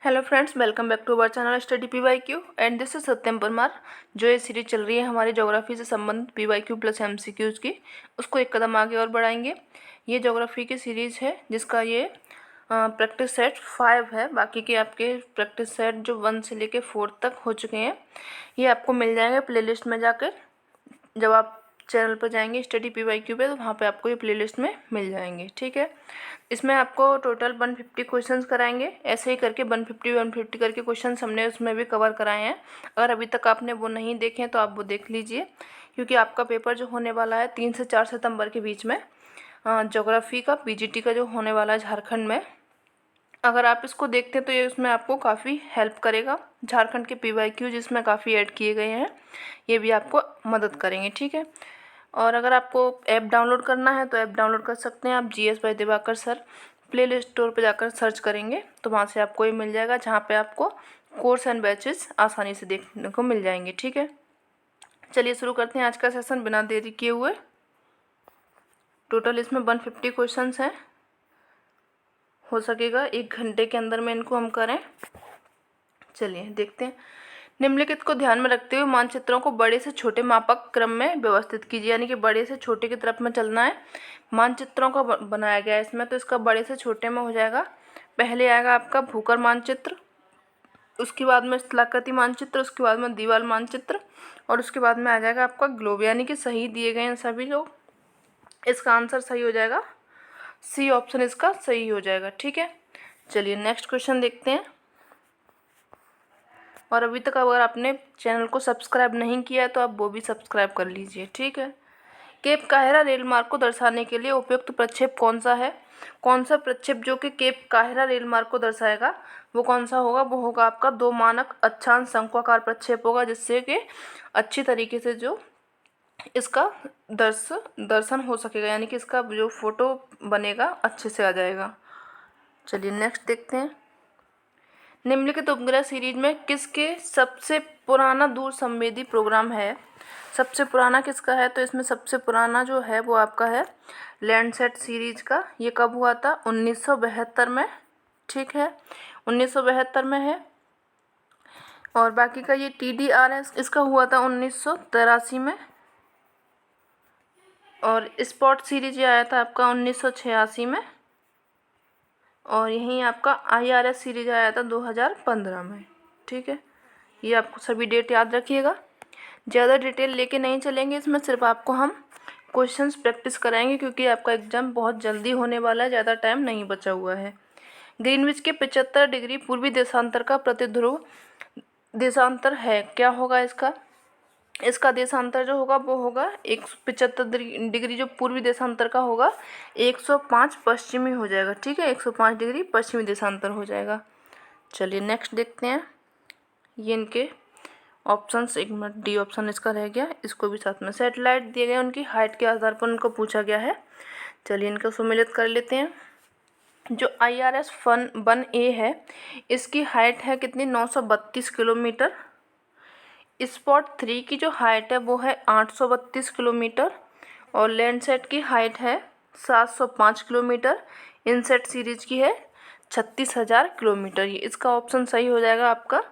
Hello friends, welcome back to our channel study PYQ and this is Satyam Parmar. जो ये series चल रही है हमारी ज्योग्राफी से संबंधित पीवाईक्यू प्लस एमसीक्यूज की, उसको एक कदम आगे और बढ़ाएंगे। ये ज्योग्राफी की सीरीज है जिसका ये प्रैक्टिस सेट 5 है। बाकी के आपके प्रैक्टिस सेट जो 1 से लेके 4 तक हो चुके हैं, ये आपको मिल जाएंगे प्लेलिस्ट में जाकर। जब आप चैनल पर जाएंगे स्टडी पीवाईक्यू पे, तो वहाँ पे आपको ये प्लेलिस्ट में मिल जाएंगे। ठीक है, इसमें आपको टोटल 150 क्वेश्चंस कराएंगे। ऐसे ही करके 150 करके क्वेश्चंस हमने उसमें भी कवर कराए हैं। अगर अभी तक आपने वो नहीं देखे तो आप वो देख लीजिए, क्योंकि आपका पेपर जो होने वाला है 3 से 4 सितंबर के बीच में, ज्योग्राफी का पीजीटी का जो होने वाला है झारखंड में, अगर आप इसको देखते हैं तो ये उसमें आपको काफ़ी हेल्प करेगा। झारखंड के पीवाईक्यू जिसमें काफ़ी ऐड किए गए हैं, ये भी आपको मदद करेंगे। ठीक है, और अगर आपको ऐप डाउनलोड करना है तो ऐप डाउनलोड कर सकते हैं आप। GS bye Diwakar sir play store पर जाकर सर्च करेंगे तो वहाँ से आपको ये मिल जाएगा, जहाँ पे आपको कोर्स एंड बैचेस आसानी से देखने को मिल जाएंगे। ठीक है, चलिए शुरू करते हैं आज का सेशन बिना देरी किए हुए। टोटल इसमें 150 क्वेश्चंस हैं। हो सकेगा 1 घंटे के अंदर में इनको हम करें। चलिए देखते हैं। निम्नलिखित को ध्यान में रखते हुए मानचित्रों को बड़े से छोटे मापक क्रम में व्यवस्थित कीजिए, यानी कि बड़े से छोटे की तरफ में चलना है। मानचित्रों का बनाया गया है इसमें, तो इसका बड़े से छोटे में हो जाएगा। पहले आएगा आपका भूकर मानचित्र, उसके बाद में स्थलाकृति मानचित्र, उसके बाद में दीवार मानचित्र, और उसके बाद में आ जाएगा आपका ग्लोब, यानी कि सही दिए गए हैं सभी लोग। इसका आंसर सही हो जाएगा, सी ऑप्शन इसका सही हो जाएगा। ठीक है, चलिए नेक्स्ट क्वेश्चन देखते हैं। और अभी तक अगर आपने चैनल को सब्सक्राइब नहीं किया है तो आप वो भी सब्सक्राइब कर लीजिए। ठीक है, केप काहिरा रेल मार्ग को दर्शाने के लिए उपयुक्त प्रक्षेप कौन सा है? कौन सा प्रक्षेप जो कि केप काहिरा रेल मार्ग को दर्शाएगा वो कौन सा होगा? वो होगा आपका 2 मानक अक्षांश शंक्वाकार प्रक्षेप होगा, जिससे कि अच्छी तरीके से जो इसका दर्शन हो सकेगा, यानी कि इसका जो फोटो बनेगा अच्छे से आ जाएगा। चलिए नेक्स्ट देखते हैं। निम्नलिखित उपग्रह सीरीज में किसके सबसे पुराना दूर संवेदी प्रोग्राम है? सबसे पुराना किसका है? तो इसमें सबसे पुराना जो है वो आपका है लैंडसैट सीरीज का। ये कब हुआ था? 1972 में। ठीक है, 1972 में है। और बाकी का ये TDRS इसका हुआ था 1983 में। और स्पॉट सीरीज ये आया था आपका 1986 में। और यहीं आपका IRS सीरीज आया था 2015 में। ठीक है, ये आपको सभी डेट याद रखिएगा। ज़्यादा डिटेल लेके नहीं चलेंगे इसमें, सिर्फ आपको हम क्वेश्चंस प्रैक्टिस कराएंगे, क्योंकि आपका एग्जाम बहुत जल्दी होने वाला है, ज़्यादा टाइम नहीं बचा हुआ है। ग्रीनविच के 75 डिग्री पूर्वी देशांतर का प्रतिध्रुव देशांतर है, क्या होगा इसका? इसका देशांतर जो होगा वो होगा 175 डिग्री जो पूर्वी देशांतर का होगा, 105 पश्चिमी हो जाएगा। ठीक है, 105 डिग्री पश्चिमी देशांतर हो जाएगा। चलिए नेक्स्ट देखते हैं। ये इनके ऑप्शंस, एक मिनट, डी ऑप्शन इसका रह गया, इसको भी साथ में। सैटेलाइट दिए गए, उनकी हाइट के आधार पर उनको पूछा गया है। चलिए इनको सम्मिलित कर लेते हैं। जो IRS 1A है, इसकी हाइट है कितनी? 932 किलोमीटर। स्पॉट 3 की जो हाइट है वो है 832 किलोमीटर। और लैंडसैट की हाइट है 705 किलोमीटर। इनसेट सीरीज की है 36,000 किलोमीटर। ये इसका ऑप्शन सही हो जाएगा, आपका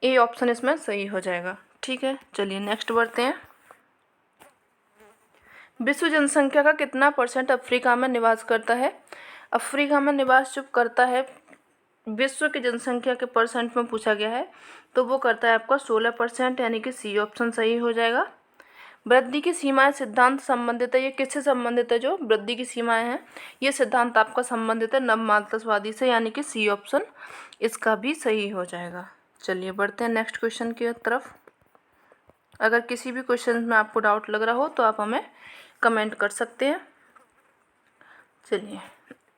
ए ऑप्शन इसमें सही हो जाएगा। ठीक है, चलिए नेक्स्ट बढ़ते हैं। विश्व जनसंख्या का कितना % अफ्रीका में निवास करता है? अफ्रीका में निवास जो करता है विश्व की जनसंख्या के परसेंट में पूछा गया है, तो वो करता है आपका 16%, यानी कि सी ऑप्शन सही हो जाएगा। वृद्धि की सीमाएं सिद्धांत संबंधित है, ये किससे संबंधित है? जो वृद्धि की सीमाएं हैं ये सिद्धांत आपका संबंधित है नवमार्क्सवादी से, यानी कि सी ऑप्शन इसका भी सही हो जाएगा। चलिए बढ़ते हैं नेक्स्ट क्वेश्चन की तरफ। अगर किसी भी क्वेश्चन में आपको डाउट लग रहा हो तो आप हमें कमेंट कर सकते हैं। चलिए,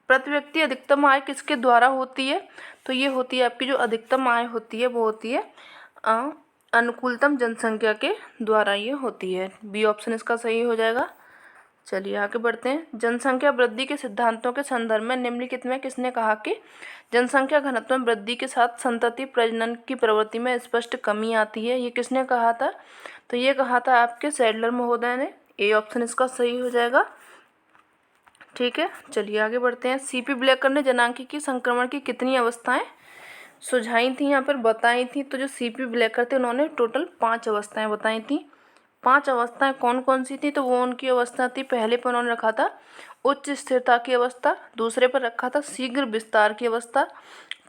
प्रति व्यक्ति अधिकतम आय किसके द्वारा होती है? तो ये होती है आपकी जो अधिकतम आय होती है वो होती है अनुकूलतम जनसंख्या के द्वारा ये होती है। बी ऑप्शन इसका सही हो जाएगा। चलिए आगे बढ़ते हैं। जनसंख्या वृद्धि के सिद्धांतों के संदर्भ में निम्नलिखित में किसने कहा कि जनसंख्या घनत्व में वृद्धि के साथ संतति प्रजनन की प्रवृत्ति में स्पष्ट कमी आती है? ये किसने कहा था? तो ये कहा था आपके सैडलर महोदय ने। ए ऑप्शन इसका सही हो जाएगा। ठीक है, चलिए आगे बढ़ते हैं। CP ब्लैकर ने जनांगीकी संक्रमण की कितनी अवस्थाएं सुझाई थी, यहाँ पर बताई थी। तो जो सीपी ब्लेकर थे उन्होंने टोटल 5 अवस्थाएं बताई थी। 5 अवस्थाएं कौन कौन सी थी? तो वो उनकी अवस्था थी, पहले पर उन्होंने रखा था उच्च स्थिरता की अवस्था, दूसरे पर रखा था शीघ्र विस्तार की अवस्था,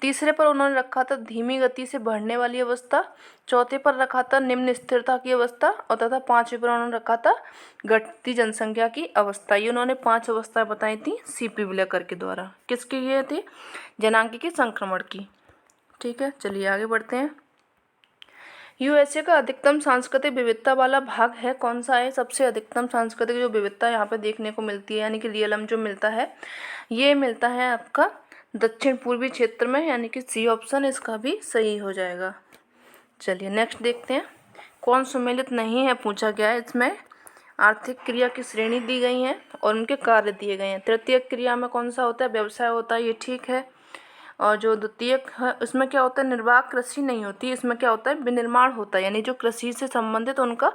तीसरे पर उन्होंने रखा था धीमी गति से बढ़ने वाली अवस्था, चौथे पर रखा था निम्न स्थिरता की अवस्था और तथा पांचवे पर उन्होंने रखा था घटती जनसंख्या की अवस्था। ये उन्होंने 5 अवस्थाएं बताई थी सीपी ब्लेकर के द्वारा। किसकी ये थी? जनांगीय संक्रमण की। ठीक है, चलिए आगे बढ़ते हैं। यूएसए का अधिकतम सांस्कृतिक विविधता वाला भाग है, कौन सा है? सबसे अधिकतम सांस्कृतिक जो विविधता यहाँ पे देखने को मिलती है, यानी कि रियलम जो मिलता है, ये मिलता है आपका दक्षिण पूर्वी क्षेत्र में, यानी कि सी ऑप्शन इसका भी सही हो जाएगा। चलिए नेक्स्ट देखते हैं। कौन सम्मिलित नहीं है पूछा गया है। इसमें आर्थिक क्रिया की श्रेणी दी गई है और उनके कार्य दिए गए हैं। तृतीय क्रिया में कौन सा होता है? व्यवसाय होता है, ये ठीक है। और जो द्वितीयक है उसमें क्या होता है? निर्वाह कृषि नहीं होती, इसमें क्या होता है? विनिर्माण होता है, यानी जो कृषि से संबंधित उनका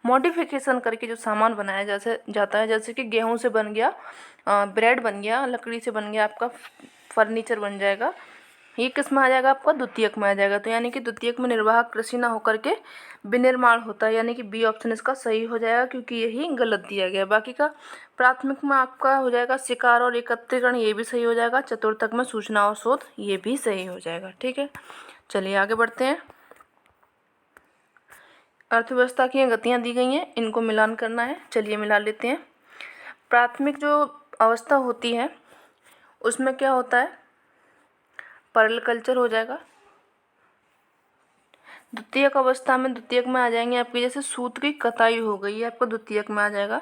मॉडिफिकेशन करके जो सामान बनाया जाता है, जैसे कि गेहूं से बन गया ब्रेड बन गया, लकड़ी से बन गया आपका फर्नीचर बन जाएगा। ये किस में आ जाएगा? आपका द्वितीयक में आ जाएगा। तो यानी कि द्वितीयक में निर्वाह कृषि ना होकर के विनिर्माण होता है, यानी कि बी ऑप्शन इसका सही हो जाएगा, क्योंकि यही गलत दिया गया। बाकी का प्राथमिक में आपका हो जाएगा शिकार और एकत्रीकरण, ये भी सही हो जाएगा। चतुर्थक में सूचना और शोध, ये भी सही हो जाएगा। ठीक है, चलिए आगे बढ़ते हैं। अर्थव्यवस्था की गतियाँ दी गई हैं, इनको मिलान करना है। चलिए मिला लेते हैं। प्राथमिक जो अवस्था होती है उसमें क्या होता है? पर्ल कल्चर हो जाएगा। द्वितीयक अवस्था में द्वितीयक में आ जाएंगे आपकी जैसे सूत की कताई हो गई है, आपको द्वितीयक में आ जाएगा।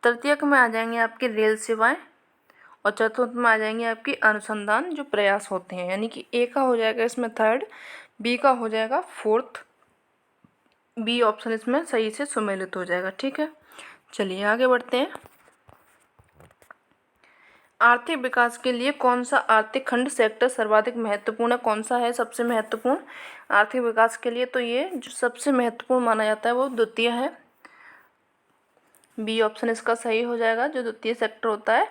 तृतीयक में आ जाएंगे आपके रेल सेवाएं और चतुर्थ में आ जाएंगे आपकी अनुसंधान जो प्रयास होते हैं, यानी कि ए का हो जाएगा इसमें थर्ड, बी का हो जाएगा फोर्थ, बी ऑप्शन इसमें सही से सम्मिलित हो जाएगा। ठीक है, चलिए आगे बढ़ते हैं। आर्थिक विकास के लिए कौन सा आर्थिक खंड सेक्टर सर्वाधिक महत्वपूर्ण है? कौन सा है सबसे महत्वपूर्ण आर्थिक विकास के लिए? तो ये जो सबसे महत्वपूर्ण माना जाता है वो द्वितीय है, बी ऑप्शन इसका सही हो जाएगा। जो द्वितीय सेक्टर होता है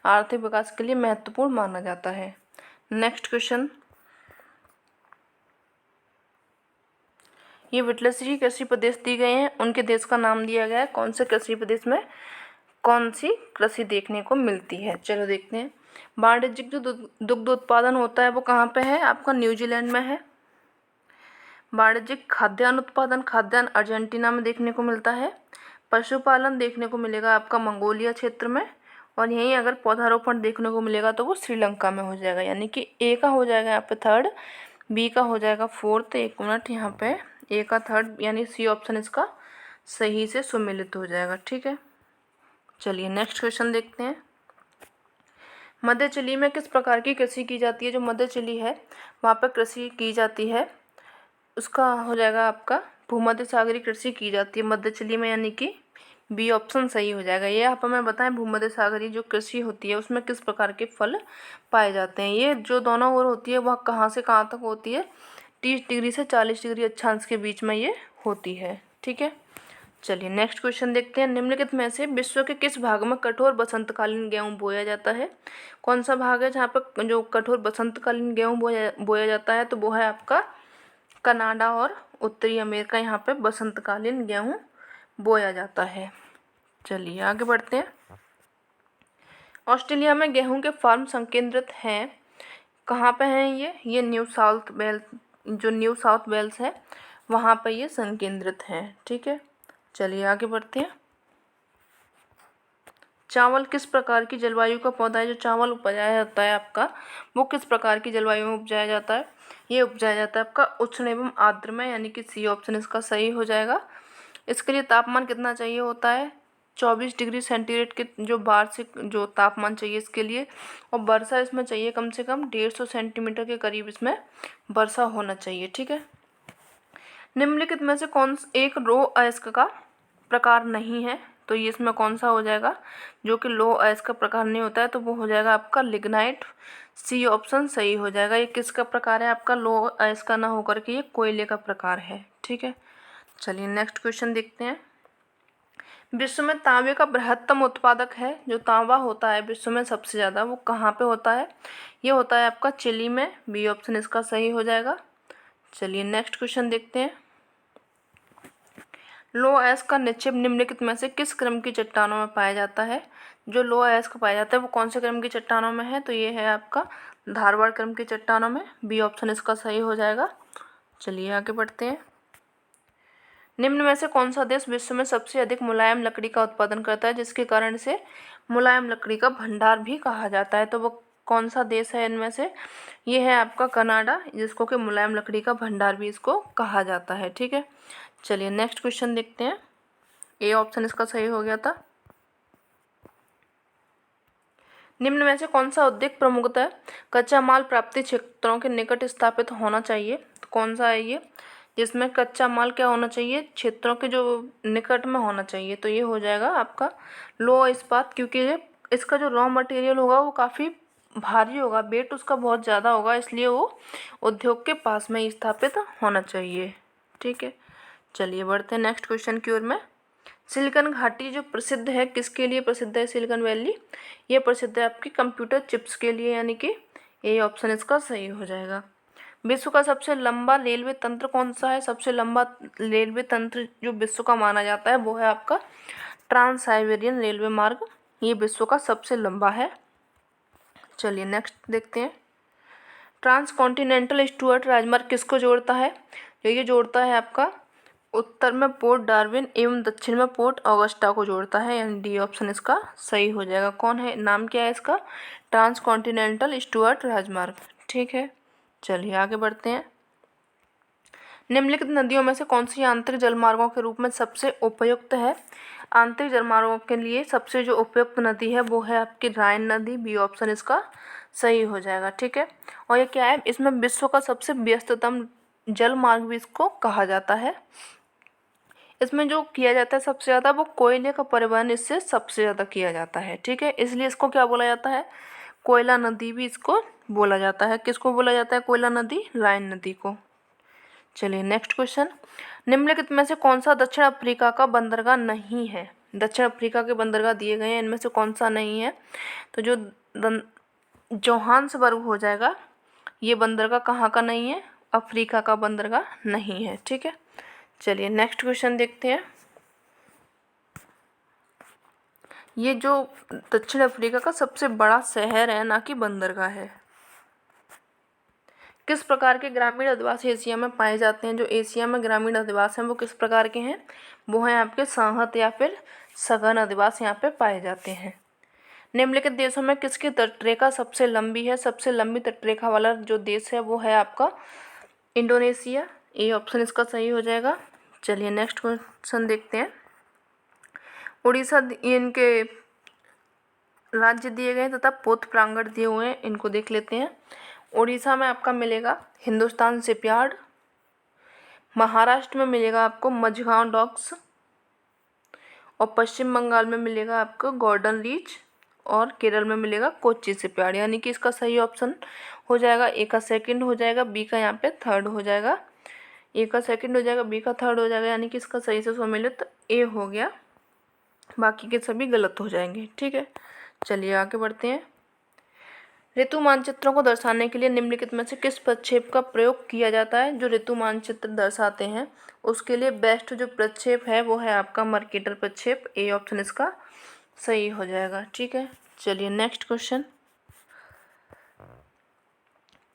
आर्थिक विकास के लिए महत्वपूर्ण माना जाता है। नेक्स्ट क्वेश्चन, ये विटलश्री कृषि प्रदेश दिए गए हैं, उनके देश का नाम दिया गया है। कौन से कृषि प्रदेश में कौन सी कृषि देखने को मिलती है? चलो देखते हैं। वाणिज्यिक जो दुग्ध उत्पादन होता है वो कहाँ पे है? आपका न्यूजीलैंड में है। वाणिज्यिक खाद्यान्न उत्पादन, खाद्यान्न अर्जेंटीना में देखने को मिलता है। पशुपालन देखने को मिलेगा आपका मंगोलिया क्षेत्र में। और यहीं अगर पौधारोपण देखने को मिलेगा तो वो श्रीलंका में हो जाएगा, यानी कि ए का हो जाएगा यहाँ पे थर्ड, बी का हो जाएगा फोर्थ, एक मिनट यहाँ पे ए का थर्ड, यानी सी ऑप्शन इसका सही से सम्मिलित हो जाएगा। ठीक है, चलिए नेक्स्ट क्वेश्चन देखते हैं। मध्य चिली में किस प्रकार की कृषि की जाती है? जो मध्य चिली है वहाँ पर कृषि की जाती है, उसका हो जाएगा आपका भूमध्य सागरीय कृषि की जाती है मध्य चिली में, यानी कि बी ऑप्शन सही हो जाएगा। ये आप हमें बताएं भूमध्य सागरीय जो कृषि होती है उसमें किस प्रकार के फल पाए जाते हैं? ये जो दोनों ओर होती है वह कहाँ से कहाँ तक होती है? 30 डिग्री से 40 डिग्री अक्षांश के बीच में ये होती है। ठीक है, चलिए नेक्स्ट क्वेश्चन देखते हैं। निम्नलिखित में से विश्व के किस भाग में कठोर बसंतकालीन गेहूं बोया जाता है? कौन सा भाग है जहाँ पर जो कठोर बसंतकालीन गेहूं बोया जाता है? तो वो है आपका कनाडा और उत्तरी अमेरिका, यहाँ पे बसंतकालीन गेहूं बोया जाता है। चलिए आगे बढ़ते हैं। ऑस्ट्रेलिया में गेहूं के फार्म संकेंद्रित हैं, कहाँ पे हैं ये न्यू साउथ वेल्स, जो न्यू साउथ वेल्स है वहाँ पे ये संकेंद्रित हैं। ठीक है, चलिए आगे बढ़ते हैं। चावल किस प्रकार की जलवायु का पौधा है? जो चावल उपजाया जाता है आपका वो किस प्रकार की जलवायु में उपजाया जाता है? ये उपजाया जाता है आपका उष्ण एवं आर्द्र में, यानी कि सी ऑप्शन इसका सही हो जाएगा। इसके लिए तापमान कितना चाहिए होता है? 24 डिग्री सेंटीग्रेड के जो वार्षिक जो तापमान चाहिए इसके लिए, और वर्षा इसमें चाहिए कम से कम 150 सेंटीमीटर के करीब इसमें वर्षा होना चाहिए। ठीक है, निम्नलिखित में से कौन एक रो अयस्क का प्रकार नहीं है? तो ये इसमें कौन सा हो जाएगा जो कि लो अयस्क का प्रकार नहीं होता है? तो वो हो जाएगा आपका लिग्नाइट, सी ऑप्शन सही हो जाएगा। ये किसका प्रकार है? आपका लो अयस्क का ना होकर के ये कोयले का प्रकार है। ठीक है, चलिए नेक्स्ट क्वेश्चन देखते हैं। विश्व में तांबे का बृहत्तम उत्पादक है, जो तांबा होता है विश्व में सबसे ज़्यादा, वो कहाँ पे होता है? ये होता है आपका चिली में। बी ऑप्शन इसका सही हो जाएगा। चलिए नेक्स्ट क्वेश्चन देखते हैं। लो एस का निक्षेप निम्नलिखित में से किस क्रम की चट्टानों में पाया जाता है? जो लो एस का पाया जाता है वो कौन से क्रम की चट्टानों में है? तो ये है आपका धारवाड़ क्रम की चट्टानों में। बी ऑप्शन इसका सही हो जाएगा। चलिए आगे बढ़ते हैं। निम्न में से कौन सा देश विश्व में सबसे अधिक मुलायम लकड़ी का उत्पादन करता है, जिसके कारण इसे मुलायम लकड़ी का भंडार भी कहा जाता है? तो वो कौन सा देश है इनमें से? ये है आपका कनाडा, जिसको कि मुलायम लकड़ी का भंडार भी इसको कहा जाता है। ठीक है, चलिए नेक्स्ट क्वेश्चन देखते हैं। ए ऑप्शन इसका सही हो गया था। निम्न में से कौन सा उद्योग प्रमुखतः कच्चा माल प्राप्ति क्षेत्रों के निकट स्थापित होना चाहिए? तो कौन सा है ये जिसमें कच्चा माल क्या होना चाहिए? क्षेत्रों के जो निकट में होना चाहिए। तो ये हो जाएगा आपका लोह इस्पात, क्योंकि इसका जो रॉ मटेरियल होगा वो काफ़ी भारी होगा, वेट उसका बहुत ज़्यादा होगा, इसलिए वो उद्योग के पास में ही स्थापित होना चाहिए। ठीक है, चलिए बढ़ते हैं नेक्स्ट क्वेश्चन की ओर में। सिलिकॉन घाटी जो प्रसिद्ध है, किसके लिए प्रसिद्ध है सिलिकॉन वैली? ये प्रसिद्ध है आपकी कंप्यूटर चिप्स के लिए, यानी कि ए ऑप्शन इसका सही हो जाएगा। विश्व का सबसे लंबा रेलवे तंत्र कौन सा है? सबसे लंबा रेलवे तंत्र जो विश्व का माना जाता है वो है आपका ट्रांस साइबेरियन रेलवे मार्ग। ये विश्व का सबसे लंबा है। चलिए नेक्स्ट देखते हैं। ट्रांस कॉन्टिनेंटल स्टुअर्ट राजमार्ग किसको जोड़ता है? ये जोड़ता है आपका उत्तर में पोर्ट डार्विन एवं दक्षिण में पोर्ट ऑगस्टा को जोड़ता है, यानी डी ऑप्शन इसका सही हो जाएगा। कौन है, नाम क्या है इसका? ट्रांस कॉन्टिनेंटल स्टुअर्ट राजमार्ग। ठीक है, चलिए आगे बढ़ते हैं। निम्नलिखित नदियों में से कौन सी आंतरिक जलमार्गों के रूप में सबसे उपयुक्त है? आंतरिक जलमार्गों के लिए सबसे जो उपयुक्त नदी है वो है आपकी राइन नदी। बी ऑप्शन इसका सही हो जाएगा। ठीक है, और ये क्या है, इसमें विश्व का सबसे व्यस्ततम जल मार्ग भी इसको कहा जाता है। इसमें जो किया जाता है सबसे ज़्यादा वो कोयले का परिवहन इससे सबसे ज़्यादा किया जाता है। ठीक है, इसलिए इसको क्या बोला जाता है? कोयला नदी भी इसको बोला जाता है। किसको बोला जाता है कोयला नदी? राइन नदी को। चलिए नेक्स्ट क्वेश्चन। निम्नलिखित में से कौन सा दक्षिण अफ्रीका का बंदरगाह नहीं है? दक्षिण अफ्रीका के बंदरगाह दिए गए हैं, इनमें से कौन सा नहीं है? तो जो जोहान्सबर्ग हो जाएगा, ये बंदरगाह कहाँ का नहीं है? अफ्रीका का बंदरगाह नहीं है। ठीक है, चलिए नेक्स्ट क्वेश्चन देखते हैं। ये जो दक्षिण अफ्रीका का सबसे बड़ा शहर है, ना कि बंदरगाह है। किस प्रकार के ग्रामीण आदिवासी एशिया में पाए जाते हैं? जो एशिया में ग्रामीण आदिवासी हैं वो किस प्रकार के हैं? वो हैं आपके सांहत या फिर सघन आदिवासी यहाँ पे पाए जाते हैं। निम्नलिखित देशों में किसकी तटरेखा सबसे लंबी है? सबसे लंबी तटरेखा वाला जो देश है वो है आपका इंडोनेशिया। ए ऑप्शन इसका सही हो जाएगा। चलिए नेक्स्ट क्वेश्चन देखते हैं। उड़ीसा इनके राज्य दिए गए तथा पोत प्रांगण दिए हुए हैं, इनको देख लेते हैं। उड़ीसा में आपका मिलेगा हिंदुस्तान शिपयार्ड, महाराष्ट्र में मिलेगा आपको मझगांव डॉक्स, और पश्चिम बंगाल में मिलेगा आपको गोल्डन रीच, और केरल में मिलेगा कोच्चि शिपयार्ड। यानी कि इसका सही ऑप्शन हो जाएगा, ए का सेकंड हो जाएगा, बी का यहाँ पे थर्ड हो जाएगा। ए का सेकंड हो जाएगा, बी का थर्ड हो जाएगा, यानी कि इसका सही से सम्मिलित ए हो गया, बाकी के सभी गलत हो जाएंगे। ठीक है, चलिए आगे बढ़ते हैं। ऋतु मानचित्रों को दर्शाने के लिए निम्नलिखित में से किस प्रक्षेप का प्रयोग किया जाता है? जो ऋतु मानचित्र दर्शाते हैं उसके लिए बेस्ट जो प्रक्षेप है वो है आपका मर्केटर प्रक्षेप। ए ऑप्शन इसका सही हो जाएगा। ठीक है, चलिए नेक्स्ट क्वेश्चन।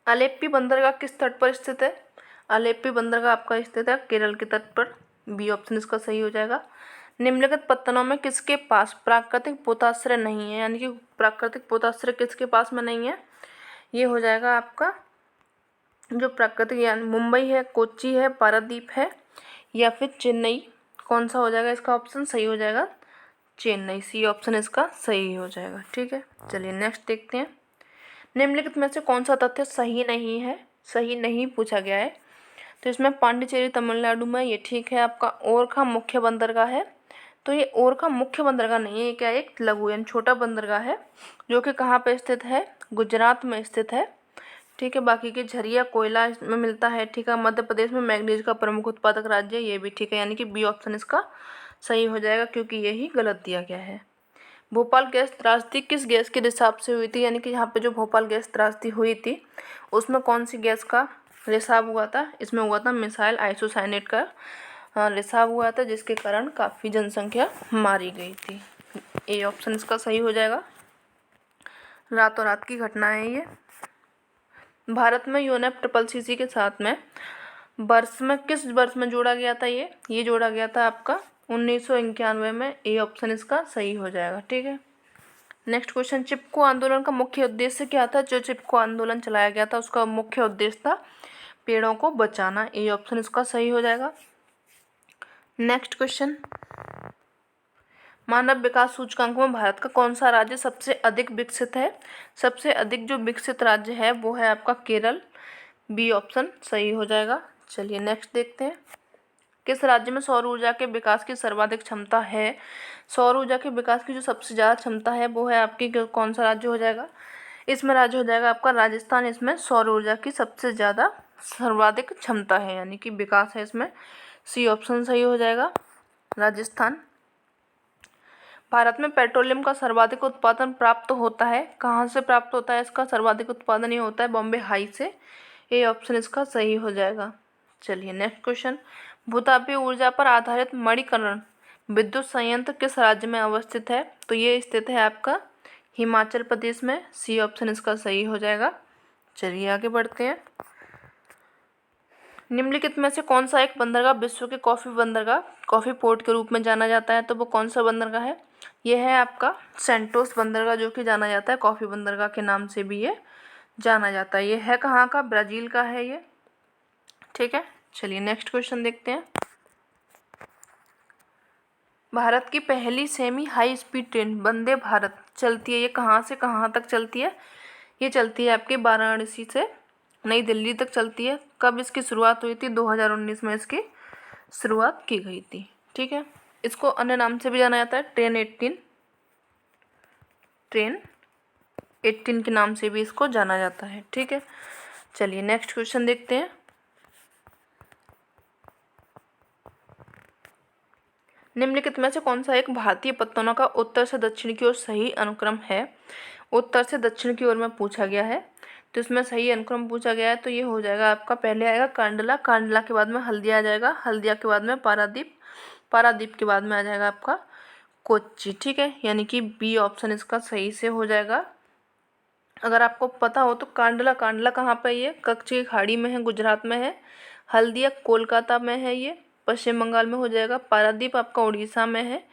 अलेप्पी बंदरगाह किस तट पर स्थित है? अलेप्पी बंदरगाह आपका स्थित है केरल के तट पर। बी ऑप्शन इसका सही हो जाएगा। निम्नलिखित पत्तनों में किसके पास प्राकृतिक पोताश्रय नहीं है? यानी कि प्राकृतिक पोताश्रय किसके पास में नहीं है? ये हो जाएगा आपका जो प्राकृतिक, यानी मुंबई है, कोच्चि है, पारादीप है, या फिर चेन्नई। कौन सा हो जाएगा इसका ऑप्शन सही हो जाएगा? चेन्नई। सी ऑप्शन इसका सही हो जाएगा। ठीक है, चलिए नेक्स्ट देखते हैं। निम्नलिखित में से कौन सा तथ्य सही नहीं है, सही नहीं पूछा गया है? तो इसमें पांडिचेरी तमिलनाडु में, ये ठीक है। आपका ओरखा मुख्य बंदरगाह है, तो ये ओरखा मुख्य बंदरगाह नहीं है, ये क्या एक लघु यानी छोटा बंदरगाह है, जो कि कहाँ पे स्थित है? गुजरात में स्थित है। ठीक है, बाकी के झरिया कोयला इसमें मिलता है। ठीक है, मध्य प्रदेश में मैग्नीज का प्रमुख उत्पादक राज्य है, ये भी ठीक है, यानी कि बी ऑप्शन इसका सही हो जाएगा, क्योंकि यही गलत दिया गया है। भोपाल गैस त्रासदी किस गैस के रिसाव से हुई थी, यानी कि यहाँ पे जो भोपाल गैस त्रासदी हुई थी उसमें कौन सी गैस का रिसाव हुआ था? इसमें हुआ था मिसाइल आइसोसाइनेट का रिसाव हुआ था, जिसके कारण काफ़ी जनसंख्या मारी गई थी। ए ऑप्शन इसका सही हो जाएगा। रातों रात की घटना है ये। भारत में यूनेप ट्रिपल सीसी के साथ में किस वर्ष में जोड़ा गया था? ये जोड़ा गया था आपका 1991 में। ए ऑप्शन इसका सही हो जाएगा। ठीक है, नेक्स्ट क्वेश्चन, चिपको आंदोलन का मुख्य उद्देश्य क्या था? जो चिपको आंदोलन चलाया गया था उसका मुख्य उद्देश्य था पेड़ों को बचाना। ए ऑप्शन इसका सही हो जाएगा। नेक्स्ट क्वेश्चन, मानव विकास सूचकांक में भारत का कौन सा राज्य सबसे अधिक विकसित है? सबसे अधिक जो विकसित राज्य है वो है आपका केरल। बी ऑप्शन सही हो जाएगा। चलिए नेक्स्ट देखते हैं, किस राज्य में सौर ऊर्जा के विकास की सर्वाधिक क्षमता है? सौर ऊर्जा के विकास की जो सबसे ज़्यादा क्षमता है वो है आपकी कौन सा राज्य हो जाएगा? इसमें राज्य हो जाएगा आपका राजस्थान। इसमें सौर ऊर्जा की सबसे ज़्यादा सर्वाधिक क्षमता है, यानी कि विकास है इसमें। सी ऑप्शन सही हो जाएगा, राजस्थान। भारत में पेट्रोलियम का सर्वाधिक उत्पादन प्राप्त होता है, कहाँ से प्राप्त होता है? इसका सर्वाधिक उत्पादन ये होता है बॉम्बे हाई से। ए ऑप्शन इसका सही हो जाएगा। चलिए नेक्स्ट क्वेश्चन, भूतापीय ऊर्जा पर आधारित मणिकरण विद्युत संयंत्र किस राज्य में अवस्थित है? तो ये स्थित है आपका हिमाचल प्रदेश में। सी ऑप्शन इसका सही हो जाएगा। चलिए आगे बढ़ते हैं, निम्नलिखित में से कौन सा एक बंदरगाह विश्व के कॉफी पोर्ट के रूप में जाना जाता है? तो वो कौन सा बंदरगाह है? यह है आपका सेंटोस बंदरगाह, जो कि जाना जाता है कॉफी बंदरगाह के नाम से भी ये जाना जाता है। ये है कहाँ का? ब्राज़ील का है ये। ठीक है, चलिए नेक्स्ट क्वेश्चन देखते हैं, भारत की पहली semi high speed train Vande Bharat चलती है, ये कहाँ से कहाँ तक चलती है? ये चलती है आपके वाराणसी से नई दिल्ली तक चलती है। कब इसकी शुरुआत हुई थी? 2019 में इसकी शुरुआत की गई थी। ठीक है, इसको अन्य नाम से भी जाना जाता है ट्रेन 18 के नाम से भी इसको जाना जाता है। ठीक है, चलिए नेक्स्ट क्वेश्चन देखते हैं, निम्नलिखित में से कौन सा एक भारतीय पत्तनों का उत्तर से दक्षिण की ओर सही अनुक्रम है? उत्तर से दक्षिण की ओर में पूछा गया है, तो इसमें सही अनुक्रम पूछा गया है तो ये हो जाएगा आपका, पहले आएगा कांडला, कांडला के बाद में हल्दिया आ जाएगा, हल्दिया के बाद में पारादीप, पारादीप के बाद में आ जाएगा आपका कोच्चि। ठीक है, यानी कि बी ऑप्शन इसका सही से हो जाएगा। अगर आपको पता हो तो कांडला कहाँ पे? ये कच्छ की खाड़ी में है, गुजरात में है। हल्दिया कोलकाता में है, ये पश्चिम बंगाल में हो जाएगा। पारादीप आपका उड़ीसा में है।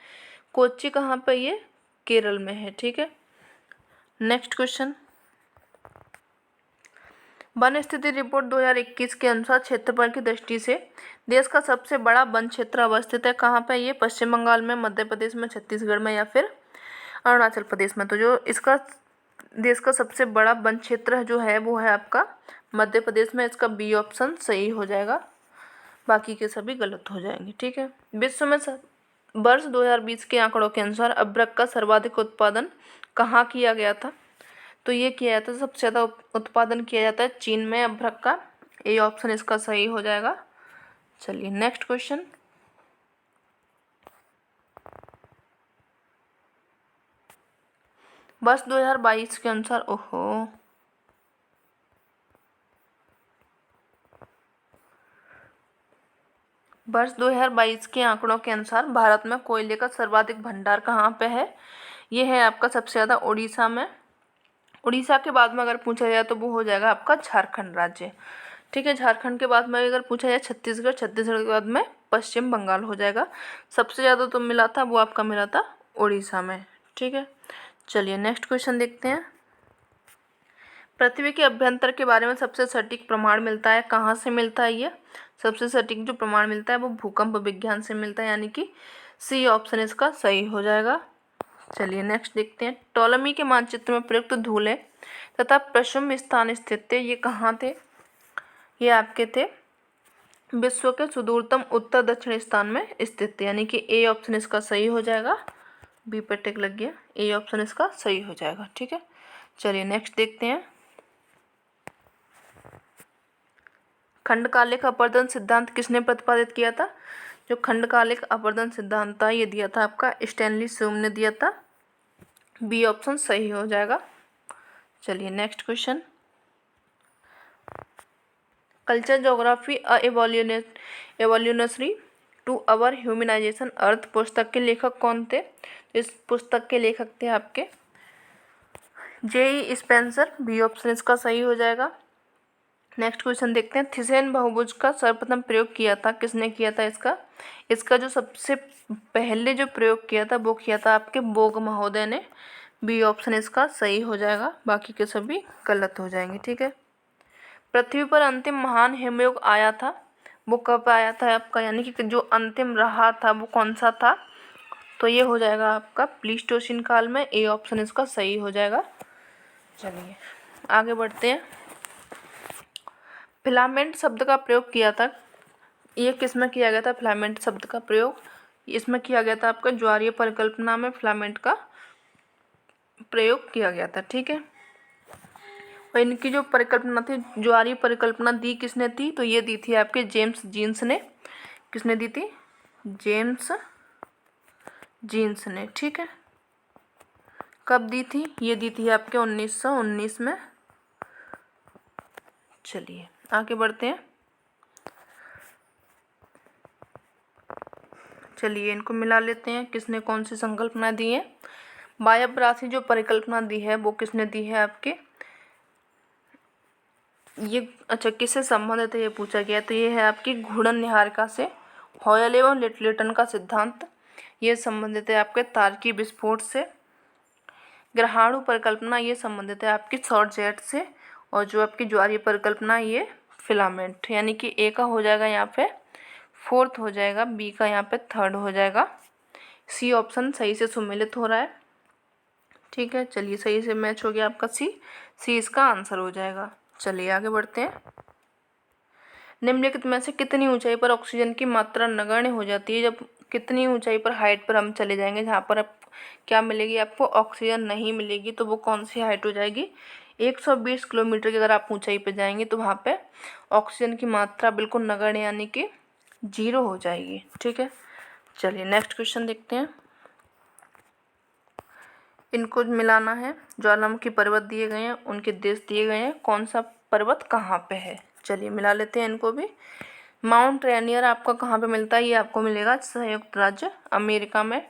कोच्चि कहाँ पे? ये केरल में है। ठीक है, नेक्स्ट क्वेश्चन, वन स्थिति रिपोर्ट 2021 के अनुसार क्षेत्रफल की दृष्टि से देश का सबसे बड़ा वन क्षेत्र अवस्थित है कहाँ पे? ये पश्चिम बंगाल में, मध्य प्रदेश में, छत्तीसगढ़ में या फिर अरुणाचल प्रदेश में। तो जो इसका देश का सबसे बड़ा वन क्षेत्र जो है वो है आपका मध्य प्रदेश में। इसका बी ऑप्शन सही हो जाएगा, बाकी के सभी गलत हो जाएंगे। ठीक है, विश्व में वर्ष 2020 के आंकड़ों के अनुसार अदरक का सर्वाधिक उत्पादन कहाँ किया गया था? तो ये किया जाता है, सबसे ज़्यादा उत्पादन किया जाता है चीन में अदरक का। ए ऑप्शन इसका सही हो जाएगा। चलिए नेक्स्ट क्वेश्चन, वर्ष 2022 के अनुसार वर्ष 2022 के आंकड़ों के अनुसार भारत में कोयले का सर्वाधिक भंडार कहाँ पे है? ये है आपका सबसे ज़्यादा उड़ीसा में। उड़ीसा के बाद में अगर पूछा जाए तो वो हो जाएगा आपका झारखंड राज्य। ठीक है, झारखंड के बाद में अगर पूछा जाए छत्तीसगढ़, छत्तीसगढ़ के बाद में पश्चिम बंगाल हो जाएगा। सबसे ज़्यादा तो मिला था वो आपका मिला था उड़ीसा में। ठीक है, चलिए नेक्स्ट क्वेश्चन देखते हैं, पृथ्वी के अभ्यंतर के बारे में सबसे सटीक प्रमाण मिलता है, कहाँ से मिलता है? ये सबसे सटीक जो प्रमाण मिलता है वो भूकंप विज्ञान से मिलता है, यानी कि सी ऑप्शन इसका सही हो जाएगा। चलिए नेक्स्ट देखते हैं, टॉलमी के मानचित्र में प्रयुक्त धूले तथा प्रशुम्भ स्थान स्थित थे, ये कहाँ थे? ये आपके थे विश्व के सुदूरतम उत्तर दक्षिण स्थान में स्थित थे, यानी कि ए ऑप्शन इसका सही हो जाएगा। बी पर टिक लग गया, ए ऑप्शन इसका सही हो जाएगा। ठीक है, चलिए नेक्स्ट देखते हैं, खंडकालिक अपवर्तन सिद्धांत किसने प्रतिपादित किया था? जो खंडकालिक अपवर्तन सिद्धांत था ये दिया था आपका स्टैनली सूम ने दिया था। बी ऑप्शन सही हो जाएगा। चलिए next question. Culture geography a evolutionary to our humanisation earth पुस्तक के लेखक कौन थे? इस पुस्तक के लेखक थे आपके J.E. स्पेंसर। बी ऑप्शन इसका सही हो जाएगा। नेक्स्ट क्वेश्चन देखते हैं। थिसेन बहुभुज का सर्वप्रथम प्रयोग किया था, किसने किया था इसका जो सबसे पहले जो प्रयोग किया था वो किया था आपके बोग महोदय ने। बी ऑप्शन इसका सही हो जाएगा, बाकी के सभी गलत हो जाएंगे। ठीक है। पृथ्वी पर अंतिम महान हिमयुग आया था, वो कब आया था आपका, यानी कि जो अंतिम रहा था वो कौन सा था? तो ये हो जाएगा आपका प्लीस्टोसिन काल में। ए ऑप्शन इसका सही हो जाएगा। चलिए आगे बढ़ते हैं। फिलामेंट शब्द का प्रयोग किया था, ये किस में किया गया था? फिलामेंट शब्द का प्रयोग इसमें किया गया था आपका ज्वारीय परिकल्पना में फिलामेंट का प्रयोग किया गया था। ठीक है। और इनकी जो परिकल्पना थी, ज्वारीय परिकल्पना दी किसने थी? तो ये दी थी आपके जेम्स जीन्स ने। किसने दी थी? जेम्स जीन्स ने। ठीक है। कब दी थी? ये दी थी आपके 1919 में। चलिए आगे बढ़ते हैं। चलिए इनको मिला लेते हैं, किसने कौन सी संकल्पना दी है। वायव्य राशि जो परिकल्पना दी है वो किसने दी है आपके, ये अच्छा किससे संबंधित है ये पूछा गया। तो ये है आपकी घूर्णन निहारिका से। हॉयल एवं लिटलेटन का सिद्धांत ये संबंधित है आपके तारकीय विस्फोट से। ग्रहाणु परिकल्पना ये संबंधित है आपकी शॉर्ट जेट से। और जो आपकी ज्वारीय परिकल्पना ये फिलामेंट, यानी कि ए का हो जाएगा यहाँ पे फोर्थ हो जाएगा, बी का यहाँ पे थर्ड हो जाएगा। सी ऑप्शन सही से सुमेलित हो रहा है। ठीक है। चलिए सही से मैच हो गया आपका सी इसका आंसर हो जाएगा। चलिए आगे बढ़ते हैं। निम्नलिखित में से कितनी ऊंचाई पर ऑक्सीजन की मात्रा नगण्य हो जाती है? जब कितनी ऊंचाई पर हाइट पर हम चले जाएंगे जहाँ पर आप क्या मिलेगी आपको, ऑक्सीजन नहीं मिलेगी, तो वो कौन सी हाइट हो जाएगी? 120 किलोमीटर की अगर आप ऊंचाई पर जाएंगे तो वहाँ पे ऑक्सीजन की मात्रा बिल्कुल नगण्य यानी कि 0 हो जाएगी। ठीक है। चलिए नेक्स्ट क्वेश्चन देखते हैं। इनको मिलाना है। ज्वालामुखी पर्वत दिए गए हैं, उनके देश दिए गए हैं, कौन सा पर्वत कहाँ पे है। चलिए मिला लेते हैं इनको भी। माउंट रेनियर आपका कहाँ पे मिलता है? ये आपको मिलेगा संयुक्त राज्य अमेरिका में।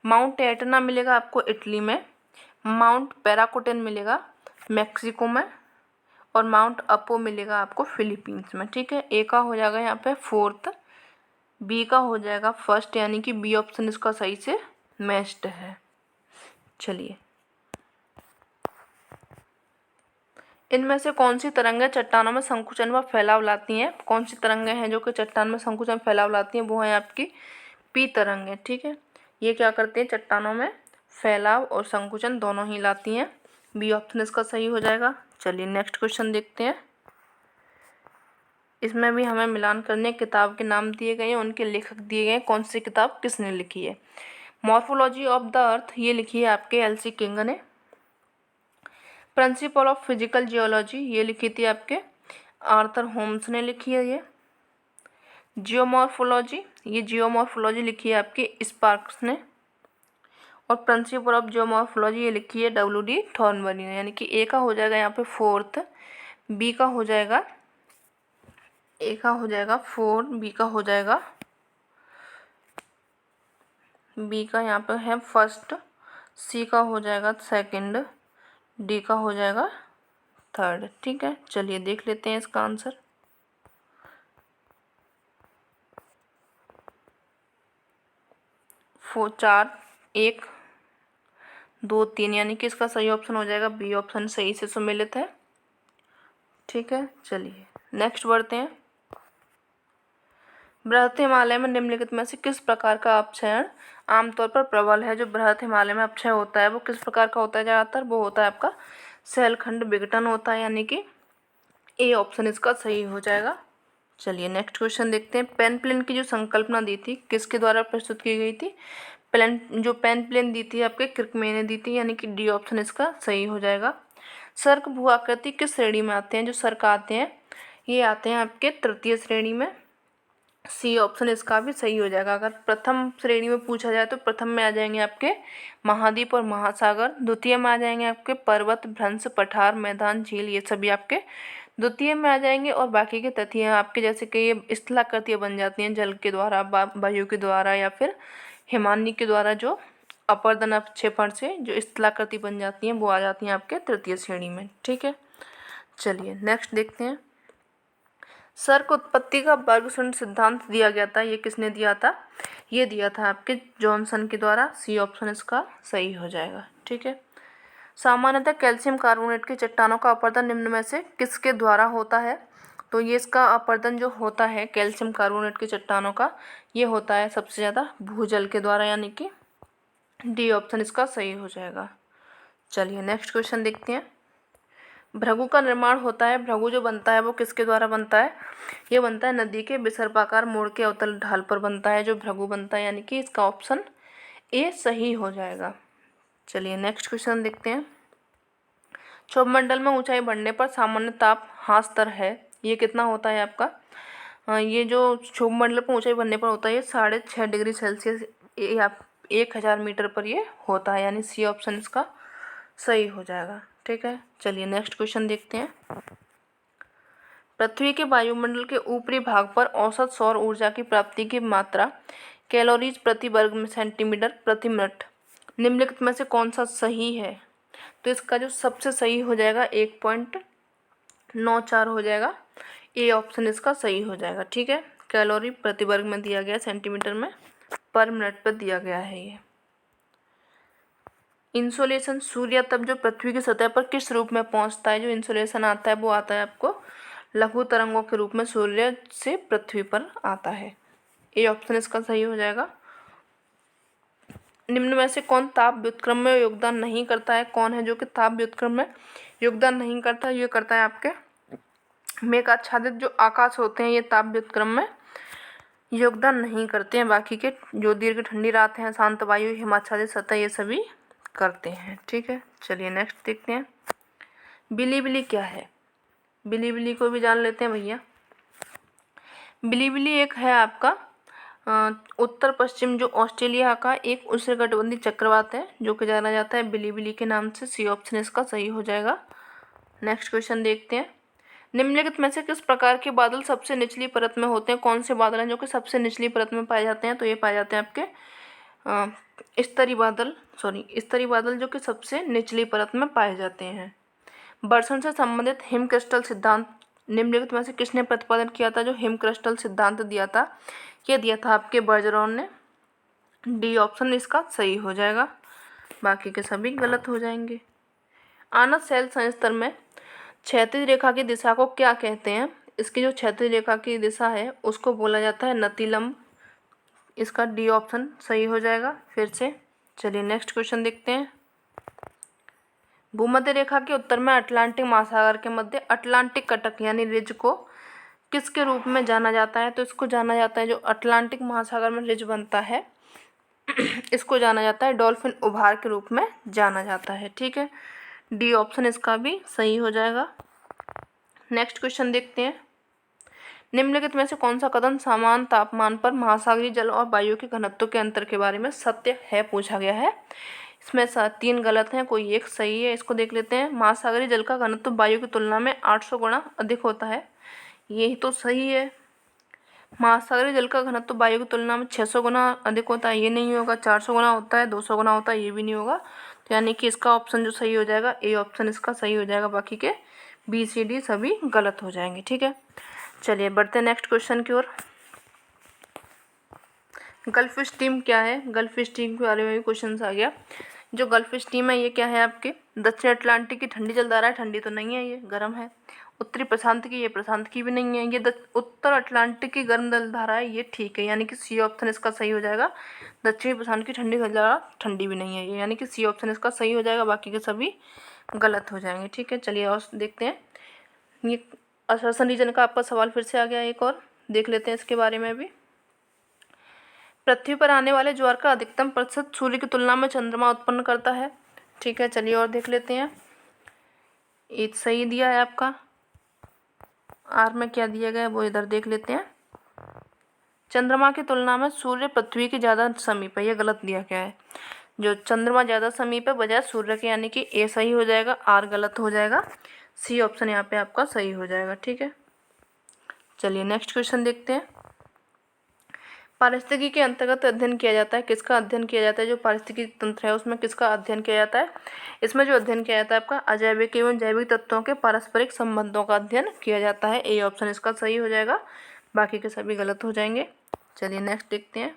माउंट एटना मिलेगा आपको इटली में। माउंट पैराकोटेन मिलेगा मैक्सिको में। और माउंट अपो मिलेगा आपको फिलीपींस में। ठीक है। ए का हो जाएगा यहाँ पे फोर्थ, बी का हो जाएगा फर्स्ट, यानी कि बी ऑप्शन इसका सही से मैच्ड है। चलिए इनमें से कौन सी तरंगें चट्टानों में संकुचन व फैलाव लाती हैं? कौन सी तरंगें हैं जो कि चट्टान में संकुचन फैलाव लाती हैं? वो है आपकी पी तरंगें। ठीक है। ये क्या करती हैं? चट्टानों में फैलाव और संकुचन दोनों ही लाती हैं। बी ऑप्शन इसका सही हो जाएगा। चलिए नेक्स्ट क्वेश्चन देखते हैं। इसमें भी हमें मिलान करने किताब के नाम दिए गए हैं, उनके लेखक दिए गए हैं, कौन सी किताब किसने लिखी है। मॉर्फोलॉजी ऑफ द अर्थ ये लिखी है आपके एल.सी. किंग ने। प्रिंसिपल ऑफ फिजिकल जियोलॉजी ये लिखी थी आपके आर्थर होम्स ने लिखी है। ये जियोमॉर्फोलॉजी लिखी है आपकी स्पार्क्स ने। और प्रिंसिपल ऑफ जियोमॉर्फोलॉजी ये लिखी है W.D. थॉर्नबरी ने। यानी कि ए का हो जाएगा यहाँ पे फोर्थ, बी का हो जाएगा फोर, बी का यहाँ पे है फर्स्ट, सी का हो जाएगा सेकंड, डी का हो जाएगा थर्ड। ठीक है। चलिए देख लेते हैं इसका आंसर। 4 1 2 3, यानी कि इसका सही ऑप्शन हो जाएगा बी ऑप्शन सही से सुमेलित है। ठीक है। चलिए नेक्स्ट बढ़ते हैं। बृहत हिमालय में निम्नलिखित में से किस प्रकार का अपक्षयण आमतौर पर प्रबल है? जो बृहत हिमालय में अपक्षय होता है वो किस प्रकार का होता है? ज़्यादातर वो होता है आपका शैलखंड विघटन होता है, यानी कि ए ऑप्शन इसका सही हो जाएगा। चलिए नेक्स्ट क्वेश्चन देखते हैं। पेनप्लेन की जो संकल्पना दी थी किसके द्वारा प्रस्तुत की गई थी? पेनप्लेन दी थी आपके किर्कमे ने दी थी, यानी कि डी ऑप्शन इसका सही हो जाएगा। सर्क भू आकृति किस श्रेणी में आते हैं? जो सर्क आते हैं ये आते हैं आपके तृतीय श्रेणी में। सी ऑप्शन इसका भी सही हो जाएगा। अगर प्रथम श्रेणी में पूछा जाए तो प्रथम में आ जाएंगे आपके महाद्वीप और महासागर, द्वितीय में आ जाएंगे आपके पर्वत, भ्रंश, पठार, मैदान, झील, ये सभी आपके द्वितीय में आ जाएंगे। और बाकी के तृतीय आपके, जैसे कि ये स्थलाकृतियाँ बन जाती हैं जल के द्वारा, वायु के द्वारा या फिर हिमानी के द्वारा, जो अपरदन अपक्षेपण से जो स्थलाकृति बन जाती हैं वो आ जाती हैं आपके तृतीय श्रेणी में। ठीक है, चलिए नेक्स्ट देखते हैं। सर्क उत्पत्ति का वर्गशून्य सिद्धांत दिया गया था, ये किसने दिया था? ये दिया था आपके जॉनसन के द्वारा। सी ऑप्शन इसका सही हो जाएगा। ठीक है, सामान्यतः कैल्शियम कार्बोनेट की चट्टानों का अपरदन निम्न में से किसके द्वारा होता है? तो ये इसका अपरदन जो होता है कैल्शियम कार्बोनेट की चट्टानों का, ये होता है सबसे ज़्यादा भूजल के द्वारा, यानी कि डी ऑप्शन इसका सही हो जाएगा। चलिए नेक्स्ट क्वेश्चन देखते हैं। भृगु का निर्माण होता है, भृगु जो बनता है वो किसके द्वारा बनता है? ये बनता है नदी के विसर्पाकार मोड़ के अवतल ढाल पर बनता है जो भृगु बनता है, यानी कि इसका ऑप्शन ए सही हो जाएगा। चलिए नेक्स्ट क्वेश्चन देखते हैं। क्षोभमंडल में ऊंचाई बढ़ने पर सामान्य ताप हाँ स्तर है, ये कितना होता है आपका? ये जो क्षोभमंडल पर ऊंचाई बढ़ने पर होता है ये 6.5 डिग्री सेल्सियस या 1000 मीटर पर ये होता है, यानी सी ऑप्शन इसका सही हो जाएगा। ठीक है, चलिए नेक्स्ट क्वेश्चन देखते हैं। पृथ्वी के वायुमंडल के ऊपरी भाग पर औसत सौर ऊर्जा की प्राप्ति की मात्रा कैलोरीज प्रति वर्ग सेंटीमीटर प्रति मिनट निम्नलिखित में से कौन सा सही है? तो इसका जो सबसे सही हो जाएगा 1.94 हो जाएगा। ए ऑप्शन इसका सही हो जाएगा। ठीक है, कैलोरी प्रति वर्ग में दिया गया, सेंटीमीटर में पर मिनट पर दिया गया है ये। इंसोलेशन सूर्य तब जो पृथ्वी की सतह पर किस रूप में पहुंचता है? जो इंसोलेशन आता है वो आता है आपको लघु तरंगों के रूप में सूर्य से पृथ्वी पर आता है। ये ऑप्शन इसका सही हो जाएगा। निम्न में से कौन ताप व्युत्क्रम में योगदान नहीं करता है? कौन है जो कि ताप व्युत्क्रम में योगदान नहीं करता? ये करता है आपके मेघ आच्छादित जो आकाश होते हैं, ये ताप व्युत्क्रम में योगदान नहीं करते हैं। बाकी के जो दीर्घ ठंडी रात हैं, शांत वायु, हिमाच्छादित सतह, ये सभी करते हैं। ठीक है, चलिए नेक्स्ट देखते हैं। बिलीबिली क्या है? बिलीबिली को भी जान लेते हैं भैया। बिलीबिली एक है आपका उत्तर पश्चिम जो ऑस्ट्रेलिया का एक उष्णकटिबंधीय चक्रवात है जो कि जाना जाता है बिलीबिली के नाम से। सी ऑप्शन इसका सही हो जाएगा। नेक्स्ट क्वेश्चन देखते हैं। निम्नलिखित में से किस प्रकार के बादल सबसे निचली परत में होते हैं? कौन से बादल हैं जो कि सबसे निचली परत में पाए जाते हैं? तो ये पाए जाते हैं आपके स्तरी बादल जो कि सबसे निचली परत में पाए जाते हैं। वर्षण से संबंधित हिम क्रिस्टल सिद्धांत निम्नलिखित में से किसने प्रतिपादन किया था? जो हिम क्रिस्टल सिद्धांत दिया था, ये दिया था आपके बर्जरॉन ने। डी ऑप्शन इसका सही हो जाएगा, बाकी के सभी गलत हो जाएंगे। आनत शैल संस्तर में क्षैतिज रेखा की दिशा को क्या कहते हैं? इसकी जो क्षैतिज रेखा की दिशा है उसको बोला जाता है नतिलंब। इसका डी ऑप्शन सही हो जाएगा फिर से। चलिए नेक्स्ट क्वेश्चन देखते हैं। भूमध्य रेखा के उत्तर में अटलांटिक महासागर के मध्य अटलांटिक कटक यानी रिज को किसके रूप में जाना जाता है? तो इसको जाना जाता है, जो अटलांटिक महासागर में रिज बनता है इसको जाना जाता है डॉल्फिन उभार के रूप में जाना जाता है। ठीक है, डी ऑप्शन इसका भी सही हो जाएगा। नेक्स्ट क्वेश्चन देखते हैं। निम्नलिखित में से कौन सा कथन समान तापमान पर महासागरीय जल और वायु के घनत्व के अंतर के बारे में सत्य है, पूछा गया है। इसमें 3 गलत हैं, कोई एक सही है। इसको देख लेते हैं। महासागरीय जल का घनत्व वायु की तुलना में 800 गुना अधिक होता है, यही तो सही है। महासागरीय जल का घनत्व वायु की तुलना में 600 गुना अधिक होता है, ये नहीं होगा। 400 गुना होता है, 200 गुना होता है, ये भी नहीं होगा। तो यानी कि इसका ऑप्शन जो सही हो जाएगा, ए ऑप्शन इसका सही हो जाएगा। बाकी के बी सी डी सभी गलत हो जाएंगे। ठीक है, चलिए बढ़ते हैं नेक्स्ट क्वेश्चन की ओर। गल्फ स्ट्रीम क्या है? गल्फ स्ट्रीम के बारे में भी क्वेश्चन आ गया। जो गल्फ स्ट्रीम है ये क्या है? आपके दक्षिण अटलांटिक की ठंडी जलधारा है। ठंडी तो नहीं है, ये गर्म है। उत्तरी प्रशांत की, ये प्रशांत की भी नहीं है। ये उत्तर अटलांटिक की गर्म जलधारा है, ये ठीक है, यानी कि सी ऑप्शन इसका सही हो जाएगा। दक्षिणी प्रशांत की ठंडी जलधारा ठंडी भी नहीं है ये, यानी कि सी ऑप्शन इसका सही हो जाएगा। बाकी के सभी गलत हो जाएंगे। ठीक है, चलिए और देखते हैं। ये आश्वासन रीजन का आपका सवाल फिर से आ गया, एक और देख लेते हैं इसके बारे में भी। पृथ्वी पर आने वाले ज्वार का अधिकतम प्रतिशत सूर्य की तुलना में चंद्रमा उत्पन्न करता है। ठीक है, चलिए और देख लेते हैं। ये सही दिया है आपका। आर में क्या दिया गया है वो इधर देख लेते हैं। चंद्रमा की तुलना में सूर्य पृथ्वी के ज़्यादा समीप है, ये गलत दिया गया है। जो चंद्रमा ज़्यादा समीप है बजाय सूर्य के, यानी कि ए सही हो जाएगा, आर गलत हो जाएगा, सी ऑप्शन यहाँ पे आपका सही हो जाएगा। ठीक है, चलिए नेक्स्ट क्वेश्चन देखते हैं। पारिस्थितिकी के अंतर्गत अध्ययन किया जाता है, किसका अध्ययन किया जाता है? जो पारिस्थितिकी तंत्र है उसमें किसका अध्ययन किया जाता है? इसमें जो अध्ययन किया जाता है आपका अजैविक एवं जैविक तत्वों के पारस्परिक संबंधों का अध्ययन किया जाता है। ए ऑप्शन इसका सही हो जाएगा, बाकी के सभी गलत हो जाएंगे। चलिए नेक्स्ट देखते हैं।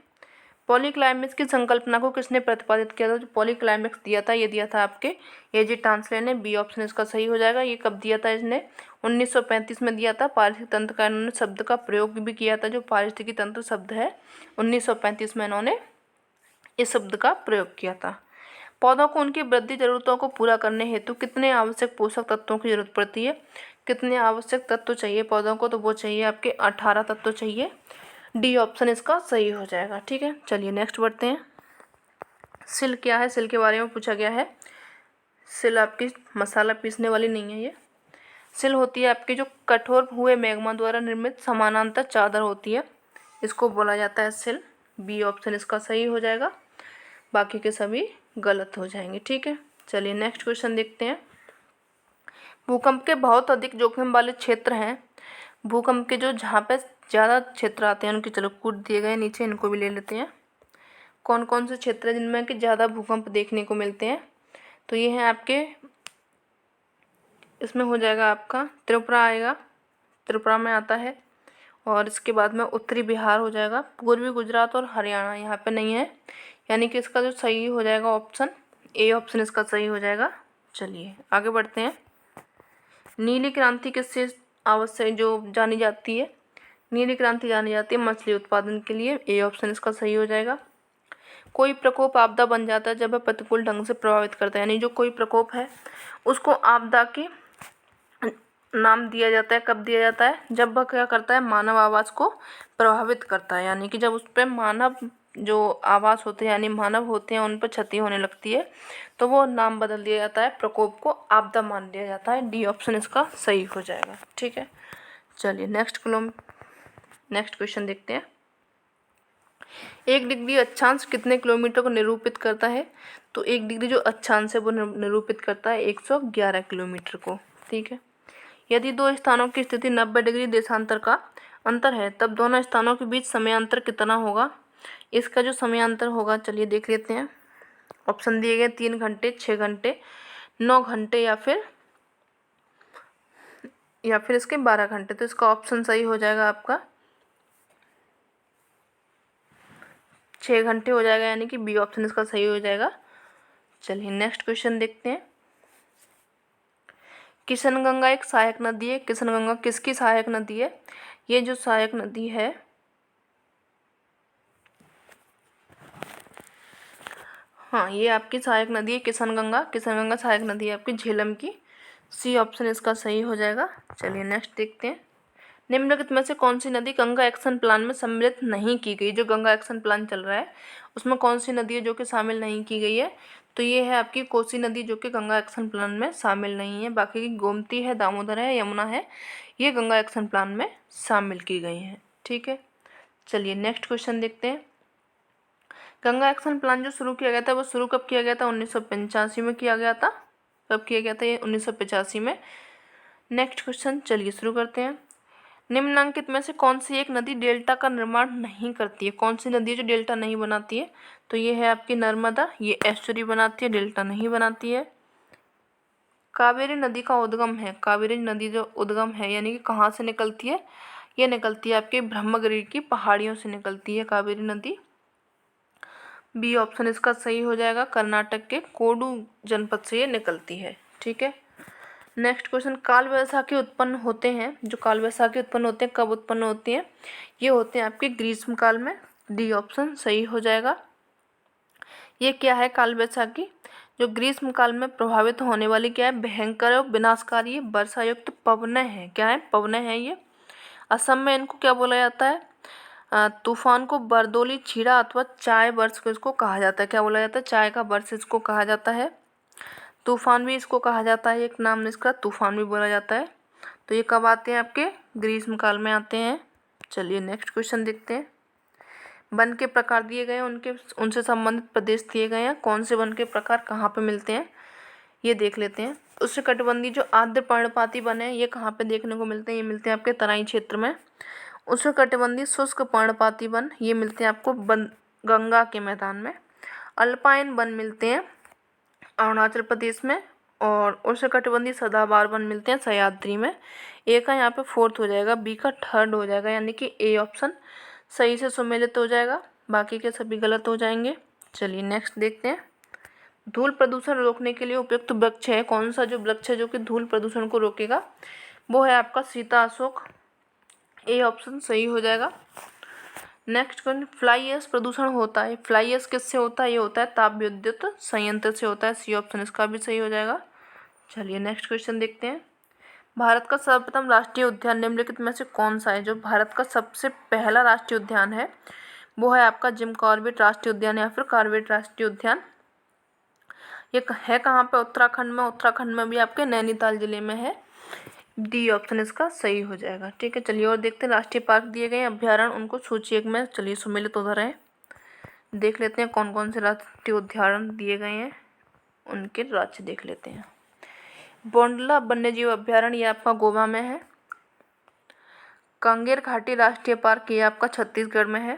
पॉलीक्लाइमेक्स की संकल्पना को किसने प्रतिपादित किया था? जो पॉलीक्लाइमेक्स दिया था ये दिया था आपके A.G. टांसले ने, बी ऑप्शन इसका सही हो जाएगा। ये कब दिया था इसने? 1935 में दिया था। पारिस्थितिकी तंत्र का इन्होंने शब्द का प्रयोग भी किया था। जो पारिस्थितिकी तंत्र शब्द है 1935 में इन्होंने इस शब्द का प्रयोग किया था। पौधों को उनकी वृद्धि जरूरतों को पूरा करने हेतु कितने आवश्यक पोषक तत्वों की जरूरत पड़ती है? कितने आवश्यक तत्व चाहिए पौधों को? तो वो चाहिए आपके 18 तत्व चाहिए। डी ऑप्शन इसका सही हो जाएगा। ठीक है, चलिए नेक्स्ट बढ़ते हैं। सिल क्या है? सिल के बारे में पूछा गया है। सिल आपकी मसाला पीसने वाली नहीं है। ये सिल होती है आपकी जो कठोर हुए मैग्मा द्वारा निर्मित समानांतर चादर होती है, इसको बोला जाता है सिल। बी ऑप्शन इसका सही हो जाएगा, बाकी के सभी गलत हो जाएंगे। ठीक है, चलिए नेक्स्ट क्वेश्चन देखते हैं। भूकंप के बहुत अधिक जोखिम वाले क्षेत्र हैं। भूकंप के जो जहाँ पे ज़्यादा क्षेत्र आते हैं उनके चलो कूट दिए गए नीचे, इनको भी ले लेते हैं। कौन कौन से क्षेत्र हैं जिनमें कि ज़्यादा भूकंप देखने को मिलते हैं? तो ये हैं आपके, इसमें हो जाएगा आपका त्रिपुरा आएगा, त्रिपुरा में आता है। और इसके बाद में उत्तरी बिहार हो जाएगा। पूर्वी गुजरात और हरियाणा यहाँ पे नहीं है, यानी कि इसका जो सही हो जाएगा ऑप्शन ए ऑप्शन इसका सही हो जाएगा। चलिए आगे बढ़ते हैं। नीली क्रांति किससे आवश्यक जो जानी जाती है? नीली क्रांति जानी जाती है मछली उत्पादन के लिए। ए ऑप्शन इसका सही हो जाएगा। कोई प्रकोप आपदा बन जाता है जब वह प्रतिकूल ढंग से प्रभावित करता है, यानी जो कोई प्रकोप है उसको आपदा के नाम दिया जाता है। कब दिया जाता है? जब वह क्या करता है, मानव आवास को प्रभावित करता है, यानी कि जब उस पर मानव जो आवास होते हैं यानी मानव होते हैं उन पर क्षति होने लगती है, तो वो नाम बदल दिया जाता है, प्रकोप को आपदा मान लिया जाता है। डी ऑप्शन इसका सही हो जाएगा। ठीक है, चलिए नेक्स्ट क्वेश्चन देखते हैं। 1 डिग्री अक्षांश कितने किलोमीटर को निरूपित करता है? तो 1 डिग्री जो अक्षांश है वो निरूपित करता है 111 किलोमीटर को। ठीक है, यदि दो स्थानों की स्थिति 90 डिग्री देशांतर का अंतर है तब दोनों स्थानों के बीच समयांतर कितना होगा? इसका जो समयांतर होगा चलिए देख लेते हैं। ऑप्शन दिए गए 3 घंटे, 6 घंटे, 9 घंटे या फिर इसके 12 घंटे। तो इसका ऑप्शन सही हो जाएगा आपका 6 घंटे हो जाएगा, यानी कि बी ऑप्शन इसका सही हो जाएगा। चलिए नेक्स्ट क्वेश्चन देखते हैं। किशनगंगा एक सहायक नदी है। किशनगंगा किसकी सहायक नदी है? ये जो सहायक नदी है, हाँ ये आपकी सहायक नदी है किशनगंगा। किशनगंगा सहायक नदी है आपकी झेलम की। सी ऑप्शन इसका सही हो जाएगा। चलिए नेक्स्ट देखते हैं। निम्नलिखित में से कौन सी नदी गंगा एक्शन प्लान में सम्मिलित नहीं की गई? जो गंगा एक्शन प्लान चल रहा है उसमें कौन सी नदी है जो कि शामिल नहीं की गई है? तो ये है आपकी कोसी नदी, जो कि गंगा एक्शन प्लान में शामिल नहीं है। बाकी की गोमती है, दामोदर है, यमुना है, ये गंगा एक्शन प्लान में शामिल की गई हैं। ठीक है, चलिए नेक्स्ट क्वेश्चन देखते हैं। गंगा एक्शन प्लान जो शुरू किया गया था वो शुरू कब किया गया था? 1985 में किया गया था। कब किया गया था? ये 1985 में। नेक्स्ट क्वेश्चन चलिए शुरू करते हैं। निम्नलिखित में से कौन सी एक नदी डेल्टा का निर्माण नहीं करती है? कौन सी नदी है जो डेल्टा नहीं बनाती है? तो ये है आपकी नर्मदा, ये एस्चुरी बनाती है, डेल्टा नहीं बनाती है। कावेरी नदी का उद्गम है। कावेरी नदी जो उद्गम है यानी कि कहाँ से निकलती है? ये निकलती है आपके ब्रह्मगिरी की पहाड़ियों से निकलती है कावेरी नदी। बी ऑप्शन इसका सही हो जाएगा। कर्नाटक के कोडू जनपद से ये निकलती है। ठीक है, नेक्स्ट क्वेश्चन। काल वैसाखी उत्पन्न होते हैं, जो काल वैसाखी उत्पन्न होते हैं कब उत्पन्न होती हैं? ये होते हैं आपके ग्रीष्म काल में। डी ऑप्शन सही हो जाएगा। ये क्या है काल वैसाखी? जो ग्रीष्म काल में प्रभावित होने वाली क्या है? भयंकर और विनाशकारी वर्षा युक्त पवनें हैं। क्या है? पवनें हैं ये। असम में इनको क्या बोला जाता है? तूफान को बरदोली छीड़ा अथवा चाय वर्ष को इसको कहा जाता है। क्या बोला जाता है? चाय का वर्ष इसको कहा जाता है। तूफान भी इसको कहा जाता है, एक नाम इसका तूफान भी बोला जाता है। तो ये कब आते हैं? आपके ग्रीष्म काल में आते हैं। चलिए नेक्स्ट क्वेश्चन देखते हैं। वन के प्रकार दिए गए हैं, उनसे संबंधित प्रदेश दिए गए हैं, कौन से वन के प्रकार कहाँ पे मिलते हैं ये देख लेते हैं। उष्णकटिबंधीय जो आर्द्र पर्णपाती वन है ये कहाँ पे देखने को मिलते हैं, ये मिलते हैं आपके तराई क्षेत्र में। उष्णकटिबंधीय शुष्क पर्णपाती वन ये मिलते हैं आपको गंगा के मैदान में। अल्पाइन वन मिलते हैं अरुणाचल प्रदेश में, और उष्णकटिबंधीय सदाबहार वन मिलते हैं सह्याद्री में। ए का यहाँ पे फोर्थ हो जाएगा, बी का थर्ड हो जाएगा, यानी कि ए ऑप्शन सही से सुमेलित हो जाएगा, बाकी के सभी गलत हो जाएंगे। चलिए नेक्स्ट देखते हैं। धूल प्रदूषण रोकने के लिए उपयुक्त वृक्ष है, कौन सा जो वृक्ष है जो कि धूल प्रदूषण को रोकेगा, वो है आपका सीता अशोक, ए ऑप्शन सही हो जाएगा। नेक्स्ट क्वेश्चन, फ्लाई ऐश प्रदूषण होता है, फ्लाई ऐश किससे होता है, ये होता है ताप विद्युत संयंत्र से होता है, सी ऑप्शन इसका भी सही हो जाएगा। चलिए नेक्स्ट क्वेश्चन देखते हैं। भारत का सर्वप्रथम राष्ट्रीय उद्यान निम्नलिखित में से कौन सा है, जो भारत का सबसे पहला राष्ट्रीय उद्यान है वो है आपका जिम कॉर्बेट राष्ट्रीय उद्यान या फिर कॉर्बेट राष्ट्रीय उद्यान। ये है कहाँ पे, उत्तराखंड में, उत्तराखंड में भी आपके नैनीताल जिले में है, डी ऑप्शन इसका सही हो जाएगा। ठीक है, चलिए और देखते हैं राष्ट्रीय पार्क दिए गए हैं, अभ्यारण्य, उनको सूची एक में चलिए सुमेलित उधर है, देख लेते हैं कौन कौन से राष्ट्रीय उद्यान दिए गए हैं, उनके राज्य देख लेते हैं। बोंडला वन्यजीव अभ्यारण्य ये आपका गोवा में है। कांगेर घाटी राष्ट्रीय पार्क ये आपका छत्तीसगढ़ में है।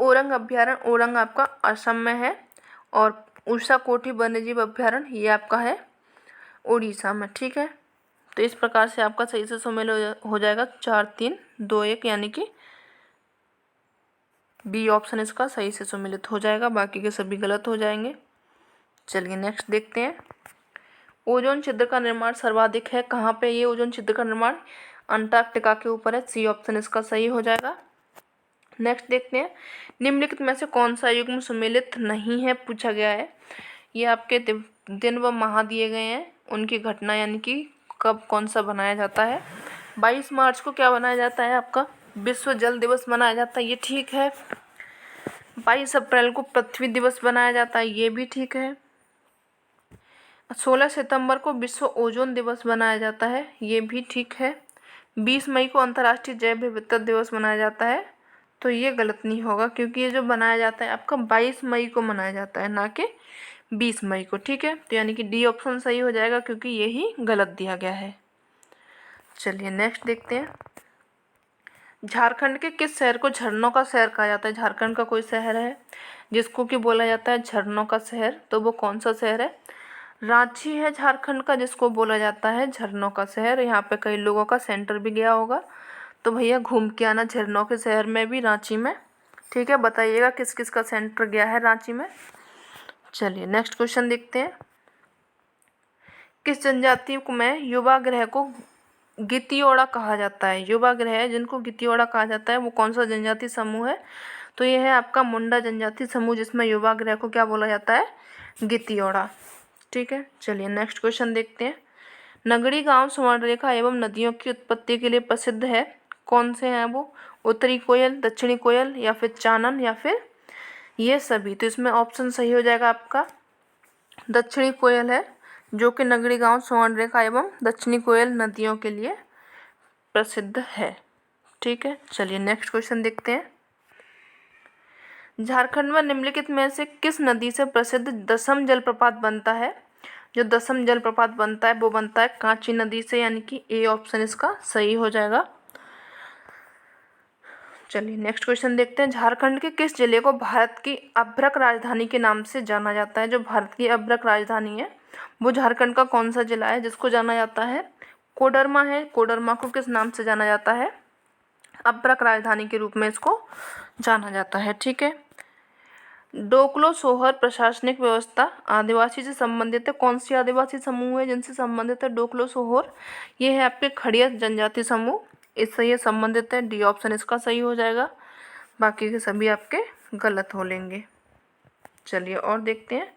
ओरंग अभ्यारण्य ओरंग आपका असम में है। और उषा कोठी वन्यजीव अभ्यारण्य ये आपका है उड़ीसा में। ठीक है, तो इस प्रकार से आपका सही से सुमेल हो जाएगा 4 3 2 1, यानी कि बी ऑप्शन इसका सही से सुमेलित हो जाएगा, बाकी के सभी गलत हो जाएंगे। चलिए नेक्स्ट देखते हैं। ओजोन छिद्र का निर्माण सर्वाधिक है कहाँ पे, ये ओजोन छिद्र का निर्माण अंटार्कटिका के ऊपर है, सी ऑप्शन इसका सही हो जाएगा। नेक्स्ट देखते हैं। निम्नलिखित में से कौन सा युग्म सुमेलित नहीं है पूछा गया है, ये आपके दिन व माह दिए गए हैं, उनकी घटना यानी कि कब कौन सा बनाया जाता है। 22 मार्च को क्या बनाया जाता है, आपका विश्व जल दिवस मनाया जाता है, ये ठीक है। 22 अप्रैल को पृथ्वी दिवस बनाया जाता है, ये भी ठीक है। 16 सितंबर को विश्व ओजोन दिवस मनाया जाता है, ये भी ठीक है। 20 मई को अंतर्राष्ट्रीय जैव विविधता दिवस मनाया जाता है, तो ये गलत नहीं होगा, क्योंकि ये जो बनाया जाता है आपका 22 मई को मनाया जाता है, ना कि 20 मई को। ठीक है, तो यानी कि डी ऑप्शन सही हो जाएगा, क्योंकि ये ही गलत दिया गया है। चलिए नेक्स्ट देखते हैं। झारखंड के किस शहर को झरनों का शहर कहा जाता है, झारखंड का कोई शहर है जिसको कि बोला जाता है झरनों का शहर, तो वो कौन सा शहर है। रांची है झारखंड का जिसको बोला जाता है झरनों का शहर। यहाँ पे कई लोगों का सेंटर भी गया होगा, तो भैया घूम के आना झरनों के शहर में भी, रांची में। ठीक है, बताइएगा किस किस का सेंटर गया है रांची में। चलिए नेक्स्ट क्वेश्चन देखते हैं। किस जनजाति में युवा ग्रह को गितियोड़ा कहा जाता है, युवा ग्रह जिनको गितियोड़ा कहा जाता है वो कौन सा जनजाति समूह है, तो ये है आपका मुंडा जनजाति समूह, जिसमें युवा ग्रह को क्या बोला जाता है, गितियोड़ा। ठीक है, चलिए नेक्स्ट क्वेश्चन देखते हैं। नगरी गांव सुवर्णरेखा एवं नदियों की उत्पत्ति के लिए प्रसिद्ध है, कौन से हैं वो, उत्तरी कोयल, दक्षिणी कोयल, या फिर चानन, या फिर ये सभी। तो इसमें ऑप्शन सही हो जाएगा आपका दक्षिणी कोयल है, जो कि नगरी गांव सुवर्णरेखा एवं दक्षिणी कोयल नदियों के लिए प्रसिद्ध है। ठीक है, चलिए नेक्स्ट क्वेश्चन देखते हैं। झारखंड में निम्नलिखित में से किस नदी से प्रसिद्ध दसम जलप्रपात बनता है, जो दसम जलप्रपात बनता है वो बनता है कांची नदी से, यानी कि ए ऑप्शन इसका सही हो जाएगा। चलिए नेक्स्ट क्वेश्चन देखते हैं। झारखंड के किस जिले को भारत की अभ्रक राजधानी के नाम से जाना जाता है, जो भारत की अभ्रक राजधानी है वो झारखंड का कौन सा जिला है जिसको जाना जाता है, कोडरमा है। कोडरमा को किस नाम से जाना जाता है, अभ्रक राजधानी के रूप में इसको जाना जाता है। ठीक है, डोकलो सोहर प्रशासनिक व्यवस्था आदिवासी से संबंधित है, कौन सी आदिवासी समूह है जिनसे संबंधित है डोकलो सोहर, ये है आपके खड़िया जनजाति समूह, इससे ये संबंधित है, डी ऑप्शन इसका सही हो जाएगा, बाकी के सभी आपके गलत हो लेंगे। चलिए और देखते हैं।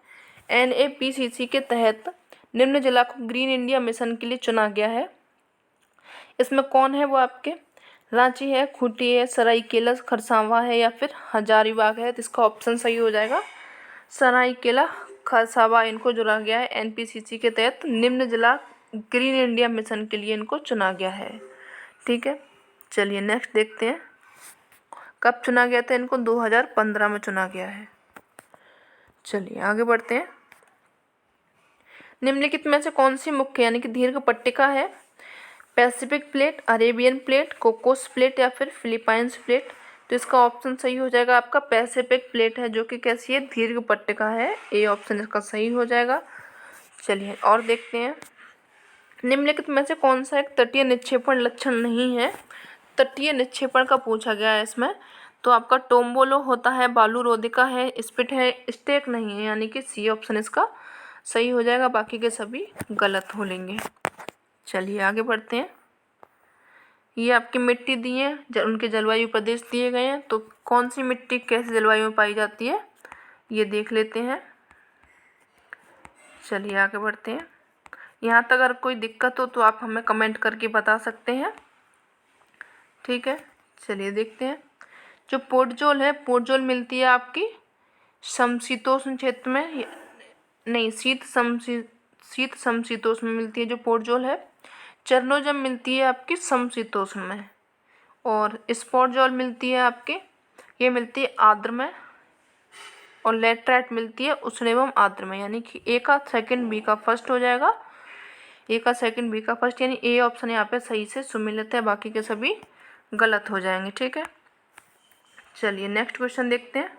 NAPCC के तहत निम्न जिला को ग्रीन इंडिया मिशन के लिए चुना गया है, इसमें कौन है वो आपके, रांची है, खूंटी है, सरायकेला खरसावां है, या फिर हजारीबाग है, तो इसका ऑप्शन सही हो जाएगा सरायकेला खरसावां, इनको चुना गया है NPCC के तहत निम्न जिला ग्रीन इंडिया मिशन के लिए इनको चुना गया है। ठीक है, चलिए नेक्स्ट देखते हैं। कब चुना गया था इनको? 2015 में चुना गया है। चलिए आगे बढ़ते हैं। निम्नलिखित में से कौन सी मुख्य यानी कि दीर्घ पट्टिका है? Pacific plate, Arabian plate, Cocos plate या फिर फिलीपाइंस प्लेट। तो इसका ऑप्शन सही हो जाएगा आपका पैसिफिक प्लेट है, जो कि कैसी है? दीर्घ पट्टिका है। ए ऑप्शन इसका सही हो जाएगा। चलिए और देखते हैं। निम्नलिखित में से कौन सा एक तटीय निक्षेपण लक्षण नहीं है? तटीय निक्षेपण का पूछा गया है इसमें। तो आपका टोम्बोलो होता है, बालू रोदिका है, स्पिट है, स्टेक नहीं है, यानी कि सी ऑप्शन इसका सही हो जाएगा। बाकी के सभी गलत हो लेंगे। चलिए आगे बढ़ते हैं। ये आपकी मिट्टी दी है, उनके जलवायु प्रदेश दिए गए हैं। तो कौन सी मिट्टी कैसी जलवायु में पाई जाती है ये देख लेते हैं। चलिए आगे बढ़ते हैं। यहाँ तक अगर कोई दिक्कत हो तो आप हमें कमेंट करके बता सकते हैं, ठीक है। चलिए देखते हैं। जो पोर्टजोल है, पोर्टजोल मिलती है आपकी समशीतोष्ण क्षेत्र में, नहीं शीत समशीतोष्ण में मिलती है जो पोर्टजोल है। चरनोजम मिलती है आपकी समशीतोष्ण में, और स्पॉटजोल मिलती है आपके, ये मिलती है आर्द्र में, और लेटराइट मिलती है उष्ण एवं आर्द्र में। यानी कि ए का सेकंड, बी का फर्स्ट हो जाएगा। ए का सेकंड, बी का फर्स्ट, यानी ए ऑप्शन यहाँ पे सही से सुमिलित है। बाकी के सभी गलत हो जाएंगे, ठीक है। चलिए नेक्स्ट क्वेश्चन देखते हैं।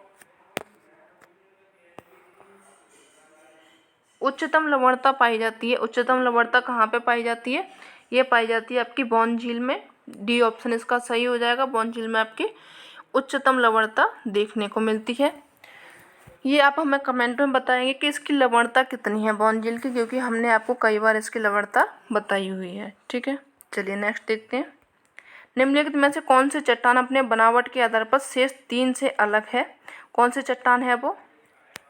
उच्चतम लवणता पाई जाती है, उच्चतम लवणता कहाँ पे पाई जाती है? ये पाई जाती है आपकी बौन झील में। डी ऑप्शन इसका सही हो जाएगा। बौन झील में आपकी उच्चतम लवणता देखने को मिलती है। ये आप हमें कमेंट में बताएंगे कि इसकी लवणता कितनी है बौन झील की, क्योंकि हमने आपको कई बार इसकी लवणता बताई हुई है, ठीक है। चलिए नेक्स्ट देखते हैं। निम्नलिखित में से कौन सी चट्टान अपने बनावट के आधार पर शेष 3 से अलग है? कौन सी चट्टान है वो?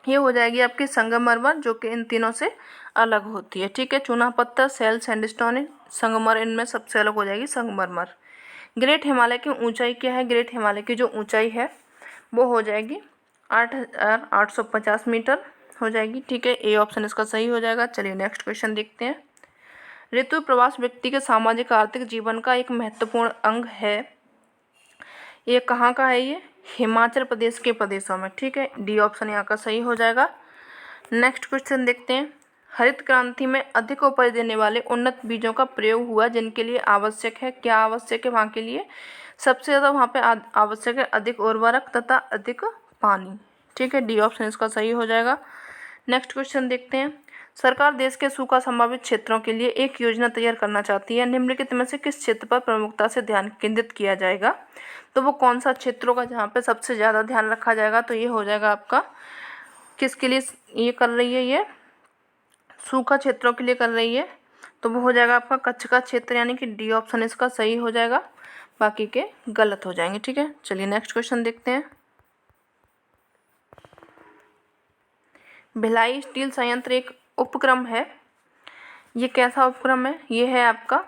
ये हो जाएगी आपकी संगमरमर, जो कि इन तीनों से अलग होती है, ठीक है। चूना पत्थर, सेल सैंडस्टोन, संगमर, इनमें सबसे अलग हो जाएगी संगमरमर। ग्रेट हिमालय की ऊंचाई क्या है? ग्रेट हिमालय की जो ऊंचाई है वो हो जाएगी 8,850 मीटर हो जाएगी, ठीक है। ए ऑप्शन इसका सही हो जाएगा। चलिए नेक्स्ट क्वेश्चन देखते हैं। ऋतु प्रवास व्यक्ति के सामाजिक आर्थिक जीवन का एक महत्वपूर्ण अंग है। ये कहाँ का है? ये हिमाचल प्रदेश के प्रदेशों में, ठीक है। डी ऑप्शन यहाँ का सही हो जाएगा। नेक्स्ट क्वेश्चन देखते हैं। हरित क्रांति में अधिक उपज देने वाले उन्नत बीजों का प्रयोग हुआ जिनके लिए आवश्यक है। क्या आवश्यक है वहाँ के लिए? सबसे ज़्यादा वहाँ पे आवश्यक है अधिक उर्वरक तथा अधिक पानी, ठीक है। डी ऑप्शन इसका सही हो जाएगा। नेक्स्ट क्वेश्चन देखते हैं। सरकार देश के सूखा संभावित क्षेत्रों के लिए एक योजना तैयार करना चाहती है। निम्नलिखित में से किस क्षेत्र पर प्रमुखता से ध्यान केंद्रित किया जाएगा? तो वो कौन सा क्षेत्र होगा जहाँ पे सबसे ज़्यादा ध्यान रखा जाएगा? तो ये हो जाएगा आपका, किसके लिए ये कर रही है? ये सूखा क्षेत्रों के लिए कर रही है। तो वो हो जाएगा आपका कच्छ का क्षेत्र, यानी कि डी ऑप्शन इसका सही हो जाएगा। बाकी के गलत हो जाएंगे, ठीक है। चलिए नेक्स्ट क्वेश्चन देखते हैं। भिलाई स्टील संयंत्र एक उपक्रम है। ये कैसा उपक्रम है? ये है आपका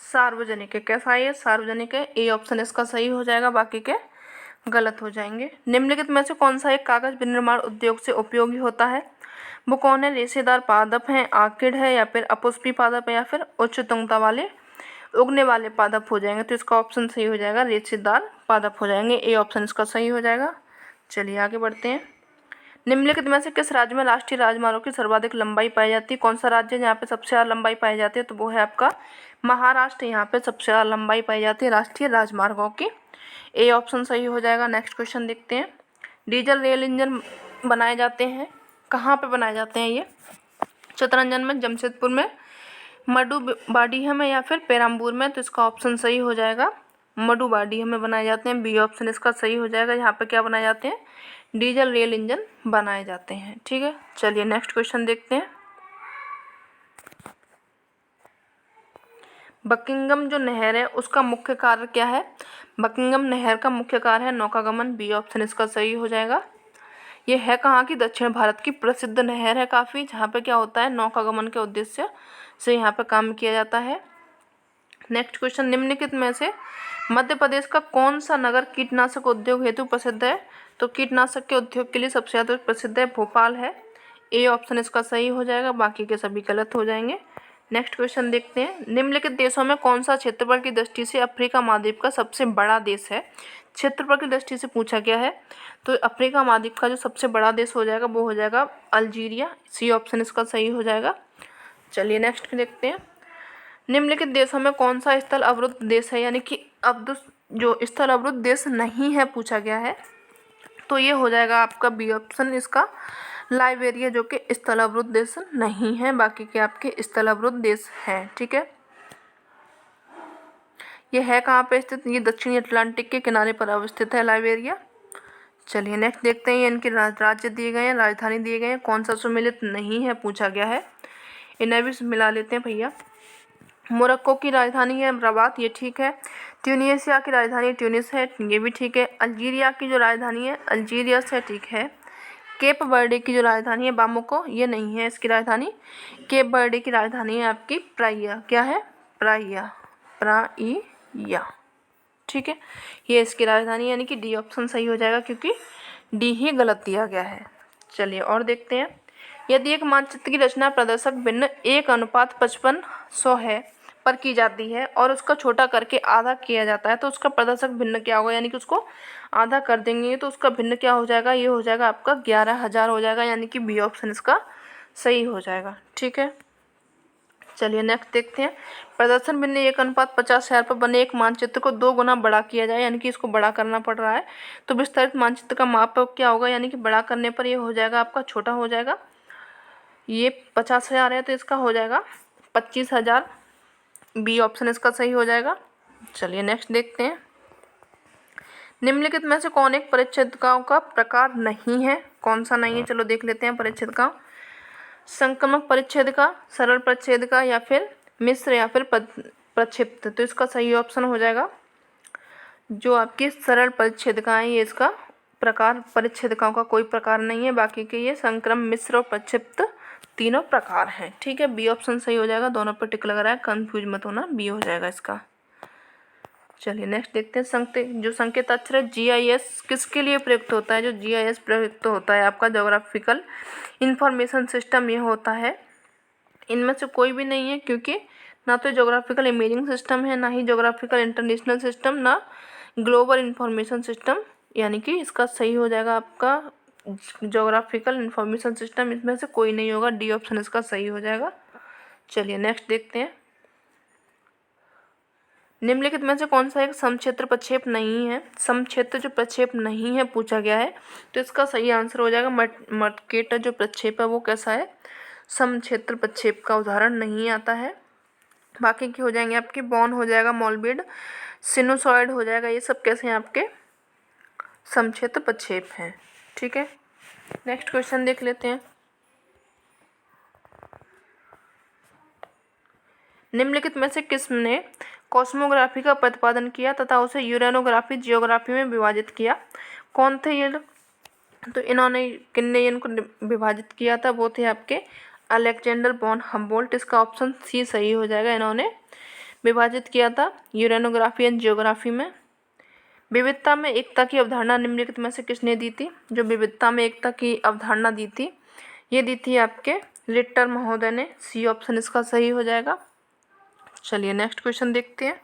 सार्वजनिक है। कैसा है? ये सार्वजनिक है। ए ऑप्शन इसका सही हो जाएगा। बाकी के गलत हो जाएंगे। निम्नलिखित में से कौन सा एक कागज विनिर्माण उद्योग से उपयोगी होता है? वो कौन है? रेशेदार पादप है, आर्किड है, या फिर अपुष्पी पादप है, या फिर उच्च तुंगता वाले उगने वाले पादप हो जाएंगे। तो इसका ऑप्शन सही हो जाएगा, रेशेदार पादप हो जाएंगे। ए ऑप्शन इसका सही हो जाएगा। चलिए आगे बढ़ते हैं। निम्नलिखित में से किस राज्य में राष्ट्रीय राजमार्गों की सर्वाधिक लंबाई पाई जाती है? कौन सा राज्य है जहाँ पे सबसे ज़्यादा लंबाई पाई जाती है? तो वो है आपका महाराष्ट्र। यहाँ पे सबसे ज़्यादा लंबाई पाई जाती है राष्ट्रीय राजमार्गों की। ए ऑप्शन सही हो जाएगा। नेक्स्ट क्वेश्चन देखते हैं। डीजल रेल इंजन बनाए जाते हैं, कहाँ पे बनाए जाते हैं ये? चित्तरंजन में, जमशेदपुर में, मडुबाडीह में, या फिर पेराम्बूर में। तो इसका ऑप्शन सही हो जाएगा, मडुबाडीह में बनाए जाते हैं। बी ऑप्शन इसका सही हो जाएगा। यहाँ पे क्या बनाए जाते हैं? डीजल रेल इंजन बनाए जाते हैं, ठीक है। चलिए नेक्स्ट क्वेश्चन देखते हैं। बकिंगम जो नहर है उसका मुख्य कार्य क्या है? बकिंगम नहर का मुख्य कार्य है नौकागमन। बी ऑप्शन इसका सही हो जाएगा। ये है कहाँ की? दक्षिण भारत की प्रसिद्ध नहर है काफ़ी, जहाँ पे क्या होता है, नौकागमन के उद्देश्य से यहाँ पे काम किया जाता है। Next question. निम्नलिखित में से मध्य प्रदेश का कौन सा नगर कीटनाशक उद्योग हेतु प्रसिद्ध है? तो कीटनाशक के उद्योग के लिए सबसे ज़्यादा प्रसिद्ध है भोपाल है। ए ऑप्शन इसका सही हो जाएगा। बाकी के सभी गलत हो जाएंगे। नेक्स्ट क्वेश्चन देखते हैं, निम्नलिखित देशों में कौन सा क्षेत्रफल की दृष्टि से अफ्रीका महाद्वीप का सबसे बड़ा देश है। क्षेत्रफल की दृष्टि से पूछा गया है, तो अफ्रीका महाद्वीप का जो सबसे बड़ा देश हो जाएगा वो हो जाएगा अल्जीरिया। सी ऑप्शन इसका सही हो जाएगा। चलिए नेक्स्ट देखते हैं, निम्नलिखित देशों में कौन सा स्थल अवरुद्ध देश है, यानी कि अब जो स्थल अवरुद्ध देश नहीं है पूछा गया है, तो ये हो जाएगा आपका बी ऑप्शन इसका लाइबेरिया, जो कि स्थल अवरुद्ध देश नहीं है, बाकी के आपके स्थल अवरुद्ध देश हैं। ठीक है, ये है कहाँ पे स्थित, ये दक्षिणी अटलांटिक के किनारे पर अवस्थित है लाइबेरिया। चलिए नेक्स्ट देखते हैं, इनके राज्य दिए गए हैं, राजधानी दिए गए हैं, कौन सा सुमेलित नहीं है पूछा गया है, इन्हें भी मिला लेते हैं भैया। मोरक्को की राजधानी है रबात, ये ठीक है। ट्यूनीशिया की राजधानी ट्यूनिस है, ये भी ठीक है। अल्जीरिया की जो राजधानी है अल्जीरियस है, ठीक है। केप वर्डे की जो राजधानी है बामुको, ये नहीं है इसकी राजधानी। केप वर्डे की राजधानी है आपकी प्राइया, क्या है, प्राइया, प्राइया, ठीक है। ये इसकी राजधानी, यानी कि डी ऑप्शन सही हो जाएगा, क्योंकि डी ही गलत दिया गया है। चलिए और देखते हैं, यदि एक मानचित्र की रचना प्रदर्शक भिन्न 1:55 है पर की जाती है और उसका छोटा करके आधा किया जाता है, तो उसका प्रदर्शक भिन्न क्या होगा, यानी कि उसको आधा कर देंगे तो उसका भिन्न क्या हो जाएगा, ये हो जाएगा आपका 11,000 हो जाएगा, यानी कि बी ऑप्शन इसका सही हो जाएगा। ठीक है, चलिए नेक्स्ट देखते हैं, प्रदर्शन भिन्न 1:50,000 पर बने एक मानचित्र को 2 गुना बड़ा किया जाए, यानी कि इसको बड़ा करना पड़ रहा है, तो विस्तारित मानचित्र का माप क्या होगा, यानी कि बड़ा करने पर ये हो जाएगा आपका छोटा हो जाएगा। ये 50,000 है तो इसका हो जाएगा 25,000, बी ऑप्शन इसका सही हो जाएगा। चलिए नेक्स्ट देखते हैं, निम्नलिखित में से कौन एक परिच्छेदिकाओं का प्रकार नहीं है, कौन सा नहीं है, चलो देख लेते हैं परिच्छेदिकाओं। संक्रमक परिच्छेदिका, सरल परिच्छेदिका, या फिर मिश्र, या फिर प्रक्षिप्त, तो इसका सही ऑप्शन हो जाएगा जो आपकी सरल परिच्छेदिकाएं, ये इसका प्रकार, परिच्छेदिकाओं का कोई प्रकार नहीं है, बाकी के ये संक्रम, मिश्र और प्रक्षिप्त तीनों प्रकार हैं। ठीक है, बी ऑप्शन सही हो जाएगा, दोनों पर टिक लग रहा है, कंफ्यूज मत होना, बी हो जाएगा इसका। चलिए नेक्स्ट देखते हैं, जो संकेत अक्षर है जीआईएस किसके लिए प्रयुक्त होता है, जो जीआईएस प्रयुक्त होता है आपका ज्योग्राफिकल इंफॉर्मेशन सिस्टम, ये होता है, इनमें से कोई भी नहीं है, क्योंकि ना तो ज्योग्राफिकल इमेजिंग सिस्टम है, ना ही ज्योग्राफिकल इंटरनेशनल सिस्टम, ना ग्लोबल इंफॉर्मेशन सिस्टम, यानी कि इसका सही हो जाएगा आपका ज्योग्राफिकल इंफॉर्मेशन सिस्टम, इसमें से कोई नहीं होगा, डी ऑप्शन इसका सही हो जाएगा। चलिए नेक्स्ट देखते हैं, निम्नलिखित में से कौन सा एक समक्षेत्र प्रक्षेप नहीं है, समक्षेत्र जो प्रक्षेप नहीं है पूछा गया है, तो इसका सही आंसर हो जाएगा मर्केटर जो प्रक्षेप है वो कैसा है, समक्षेत्र प्रक्षेप का उदाहरण नहीं आता है। बाकी के हो जाएंगे आपके बॉन हो जाएगा, मॉलबिड, सिनुसॉइड हो जाएगा, ये सब कैसे हैं आपके समक्षेत्र प्रक्षेप हैं। ठीक है, नेक्स्ट क्वेश्चन देख लेते हैं, निम्नलिखित में से किसने कॉस्मोग्राफी का प्रतिपादन किया तथा उसे यूरेनोग्राफी जियोग्राफी में विभाजित किया, कौन थे ये, तो इन्होंने किन्ने इनको विभाजित किया था, वो थे आपके अलेक्जेंडर वॉन हम्बोल्ट, इसका ऑप्शन सी सही हो जाएगा, इन्होंने विभाजित किया था यूरेनोग्राफी एंड जियोग्राफी में। विविधता में एकता की अवधारणा निम्नलिखित में से किसने दी थी, जो विविधता में एकता की अवधारणा दी थी, ये दी थी आपके लिट्टर महोदय ने, सी ऑप्शन इसका सही हो जाएगा। चलिए नेक्स्ट क्वेश्चन देखते हैं,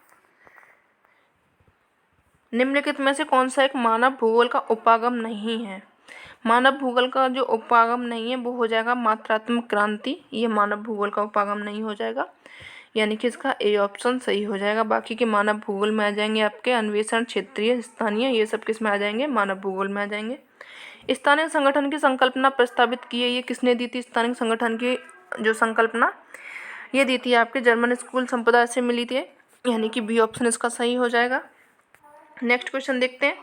निम्नलिखित में से कौन सा एक मानव भूगोल का उपागम नहीं है, मानव भूगोल का जो उपागम नहीं है वो हो जाएगा मात्रात्मक क्रांति, ये मानव भूगोल का उपागम नहीं हो जाएगा, यानी कि इसका ए ऑप्शन सही हो जाएगा। बाकी के मानव भूगोल में आ जाएंगे आपके अन्वेषण, क्षेत्रीय, स्थानीय, ये सब किस में आ जाएंगे, मानव भूगोल में आ जाएंगे। स्थानीय संगठन की संकल्पना प्रस्तावित की है, ये किसने दी थी, स्थानीय संगठन की जो संकल्पना ये दी थी आपके जर्मन स्कूल संप्रदाय से मिली थी, यानी कि बी ऑप्शन इसका सही हो जाएगा। नेक्स्ट क्वेश्चन देखते हैं,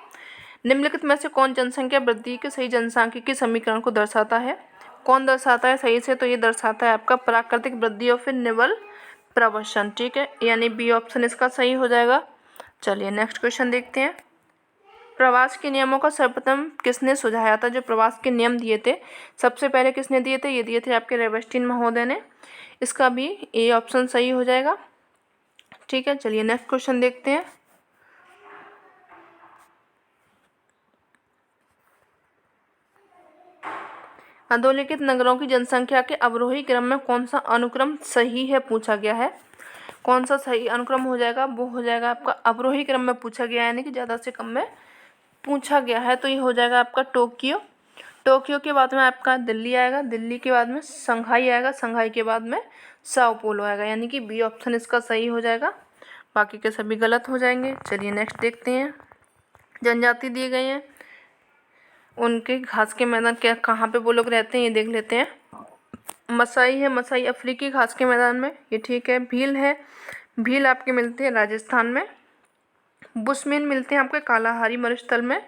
निम्नलिखित में से कौन जनसंख्या वृद्धि के सही जनसांख्यिकी समीकरण को दर्शाता है, कौन दर्शाता है सही से, तो ये दर्शाता है आपका प्राकृतिक वृद्धि और फिर निवल प्रवसन। ठीक है, यानी बी ऑप्शन इसका सही हो जाएगा। चलिए नेक्स्ट क्वेश्चन देखते हैं, प्रवास के नियमों का सर्वप्रथम किसने सुझाया था, जो प्रवास के नियम दिए थे सबसे पहले किसने दिए थे, ये दिए थे आपके रेवस्टीन महोदय ने, इसका भी ए ऑप्शन सही हो जाएगा। ठीक है, चलिए नेक्स्ट क्वेश्चन देखते हैं, अधोलिखित नगरों की जनसंख्या के अवरोही क्रम में कौन सा अनुक्रम सही है पूछा गया है। कौन सा सही अनुक्रम हो जाएगा, वो हो जाएगा आपका अवरोही क्रम में पूछा गया है, यानी कि ज़्यादा से कम में पूछा गया है। तो ये हो जाएगा आपका टोक्यो। टोक्यो के बाद में आपका दिल्ली आएगा, दिल्ली के बाद में शंघाई आएगा, शंघाई के बाद में साओ पोलो आएगा, यानी कि बी ऑप्शन इसका सही हो जाएगा। बाकी के सभी गलत हो जाएंगे। चलिए नेक्स्ट देखते हैं। जनजाति दिए गए हैं, उनके घास के मैदान क्या कहाँ पे वो लोग रहते हैं ये देख लेते हैं। मसाई है, मसाई अफ्रीकी घास के मैदान में, ये ठीक है। भील है, भील आपके मिलते हैं राजस्थान में। बुशमैन मिलते हैं आपके कालाहारी मरुस्थल में।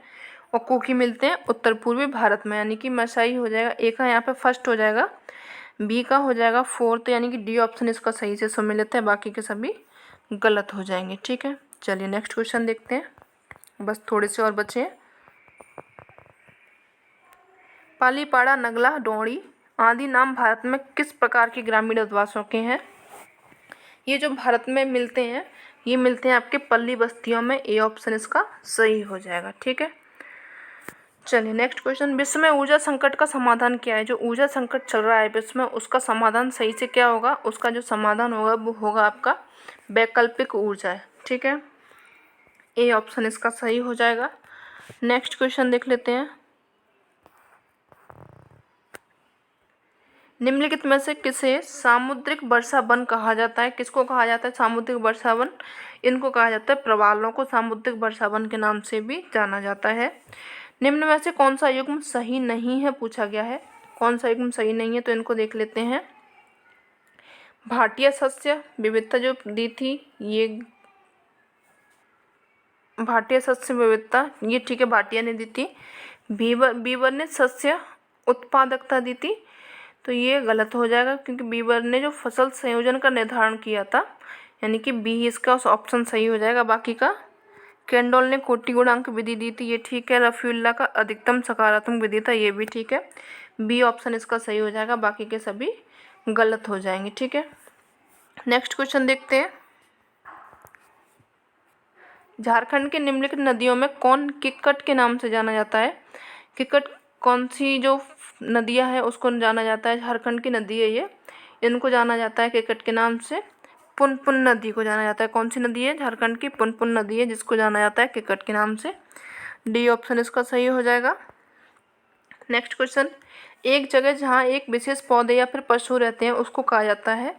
और कुकी मिलते हैं उत्तर पूर्वी भारत में, यानी कि मसाई हो जाएगा ए का यहाँ पे फर्स्ट हो जाएगा, बी का हो जाएगा फोर्थ, यानी कि डी ऑप्शन इसका सही से सम्मिलित है। बाकी के सभी गलत हो जाएंगे। ठीक है, चलिए नेक्स्ट क्वेश्चन देखते हैं, बस थोड़े से और बचे हैं। पालीपाड़ा, नगला, डोंडी आदि नाम भारत में किस प्रकार के ग्रामीण अधिवासियों के हैं। ये जो भारत में मिलते हैं ये मिलते हैं आपके पल्ली बस्तियों में, ए ऑप्शन इसका सही हो जाएगा। ठीक है, चलिए नेक्स्ट क्वेश्चन। विश्व में ऊर्जा संकट का समाधान क्या है। जो ऊर्जा संकट चल रहा है विश्व में, उसका समाधान सही से क्या होगा, उसका जो समाधान होगा वो होगा आपका वैकल्पिक ऊर्जा है। ठीक है, ए ऑप्शन इसका सही हो जाएगा। नेक्स्ट क्वेश्चन देख लेते हैं। निम्नलिखित में से किसे सामुद्रिक वर्षा वन कहा जाता है। किसको कहा जाता है सामुद्रिक वर्षा वन, इनको कहा जाता है प्रवालों को सामुद्रिक वर्षा वन के नाम से भी जाना जाता है। निम्न में से कौन सा युग्म सही नहीं है पूछा गया है। कौन सा युग्म सही नहीं है, तो इनको देख लेते हैं। भारतीय सस्य विविधता जो दी थी, ये भारतीय सस्य विविधता ये ठीक है, भाटिया ने दी थी। बीवर ने सस्य उत्पादकता दी थी, तो ये गलत हो जाएगा, क्योंकि बीवर ने जो फसल संयोजन का निर्धारण किया था, यानी कि बी इसका ऑप्शन सही हो जाएगा। बाकी का कैंडोल ने कोटि गुणांक विधि दी थी, ये ठीक है। रफीउल्ला का अधिकतम सकारात्मक विधि था, ये भी ठीक है। बी ऑप्शन इसका सही हो जाएगा। बाकी के सभी गलत हो जाएंगे। ठीक है, नेक्स्ट क्वेश्चन देखते हैं। झारखंड के निम्नलिखित नदियों में कौन किक्कट के नाम से जाना जाता है। किक्कट कौन सी जो नदियां है उसको जाना जाता है, झारखंड की नदी है ये, इनको जाना जाता है किक्कट के नाम से। पुनपुन नदी को जाना जाता है, कौन सी नदी है, झारखंड की पुनपुन नदी है, जिसको जाना जाता है किक्कट के नाम से। डी ऑप्शन इसका सही हो जाएगा। Next question. एक जगह जहाँ एक विशेष पौधे या फिर पशु रहते हैं उसको कहा जाता है,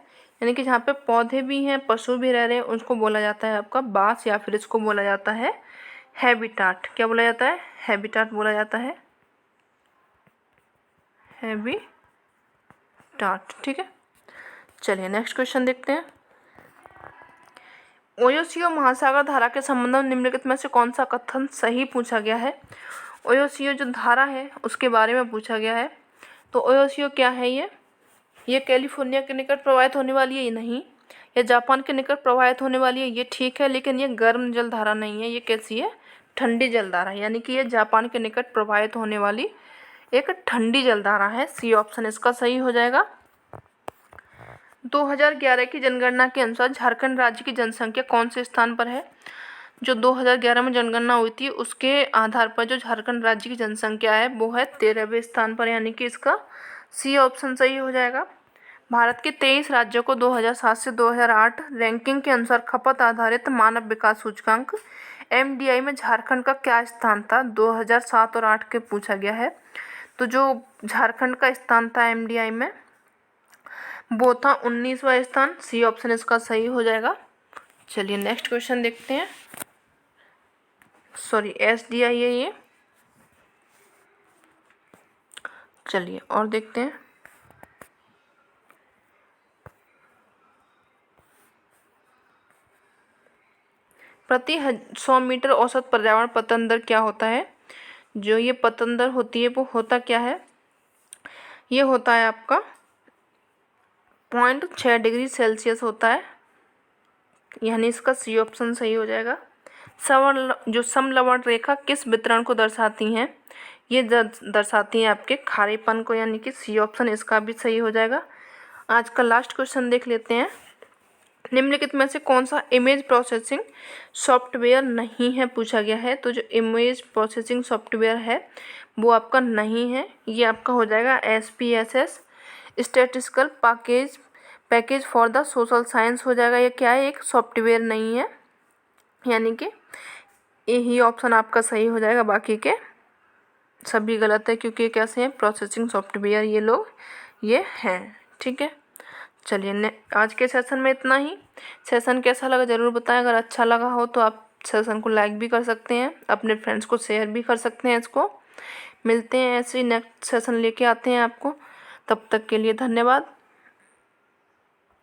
यानी कि जहाँ पे पौधे भी हैं पशु भी रह रहे हैं उसको बोला जाता है आपका बास, या फिर इसको बोला जाता है हैबिटाट। क्या बोला जाता है, हैबिटाट बोला जाता है, हैबिटाट। ठीक है, चलिए नेक्स्ट क्वेश्चन देखते हैं। ओयोसियो महासागर धारा के संबंध में निम्नलिखित में से कौन सा कथन सही पूछा गया है। ओयोसियो जो धारा है उसके बारे में पूछा गया है। तो ओयोसियो क्या है, ये कैलिफोर्निया के निकट प्रवाहित होने वाली है, ये नहीं। या जापान के निकट प्रवाहित होने वाली है, ये ठीक है, लेकिन ये गर्म जल धारा नहीं है। ये कैसी है, ठंडी जल धारा, यानी कि ये जापान के निकट प्रवाहित होने वाली एक ठंडी जल धारा है। सी ऑप्शन इसका सही हो जाएगा। 2011 की जनगणना के अनुसार झारखंड राज्य की जनसंख्या कौन से स्थान पर है। जो 2011 में जनगणना हुई थी उसके आधार पर जो झारखंड राज्य की जनसंख्या है वो है 13वें स्थान पर, यानी कि इसका सी ऑप्शन सही हो जाएगा। भारत के 23 राज्यों को 2007 से 2008 रैंकिंग के अनुसार खपत आधारित मानव विकास सूचकांक MDI में झारखंड का क्या स्थान था 2007 और 8 के पूछा गया है। तो जो झारखंड का स्थान था MDI में वो था 19वां स्थान। सी ऑप्शन इसका सही हो जाएगा। चलिए नेक्स्ट क्वेश्चन देखते हैं। सॉरी SDI है ये। चलिए और देखते हैं। प्रति 100 मीटर औसत पर्यावरण पतन दर क्या होता है। जो ये पतन दर होती है वो होता क्या है, ये होता है आपका 0.6 डिग्री सेल्सियस होता है, यानी इसका सी ऑप्शन सही हो जाएगा। जो समलवण रेखा किस वितरण को दर्शाती हैं, ये दर्शाती हैं आपके खारेपन को, यानी कि सी ऑप्शन इसका भी सही हो जाएगा। आज का लास्ट क्वेश्चन देख लेते हैं। निम्नलिखित में से कौन सा इमेज प्रोसेसिंग सॉफ्टवेयर नहीं है पूछा गया है। तो जो इमेज प्रोसेसिंग सॉफ्टवेयर है वो आपका नहीं है, ये आपका हो जाएगा SPSS statistical package for the social science हो जाएगा। ये क्या है, एक सॉफ्टवेयर नहीं है, यानी कि यही ऑप्शन आपका सही हो जाएगा, बाकी के सभी गलत है क्योंकि कैसे हैं प्रोसेसिंग सॉफ्टवेयर ये हैं। ठीक है, चलिए आज के सेशन में इतना ही। सेशन कैसा लगा ज़रूर बताएं, अगर अच्छा लगा हो तो आप सेशन को लाइक भी कर सकते हैं, अपने फ्रेंड्स को शेयर भी कर सकते हैं इसको। मिलते हैं ऐसे ही नेक्स्ट सेशन लेके आते हैं आपको, तब तक के लिए धन्यवाद।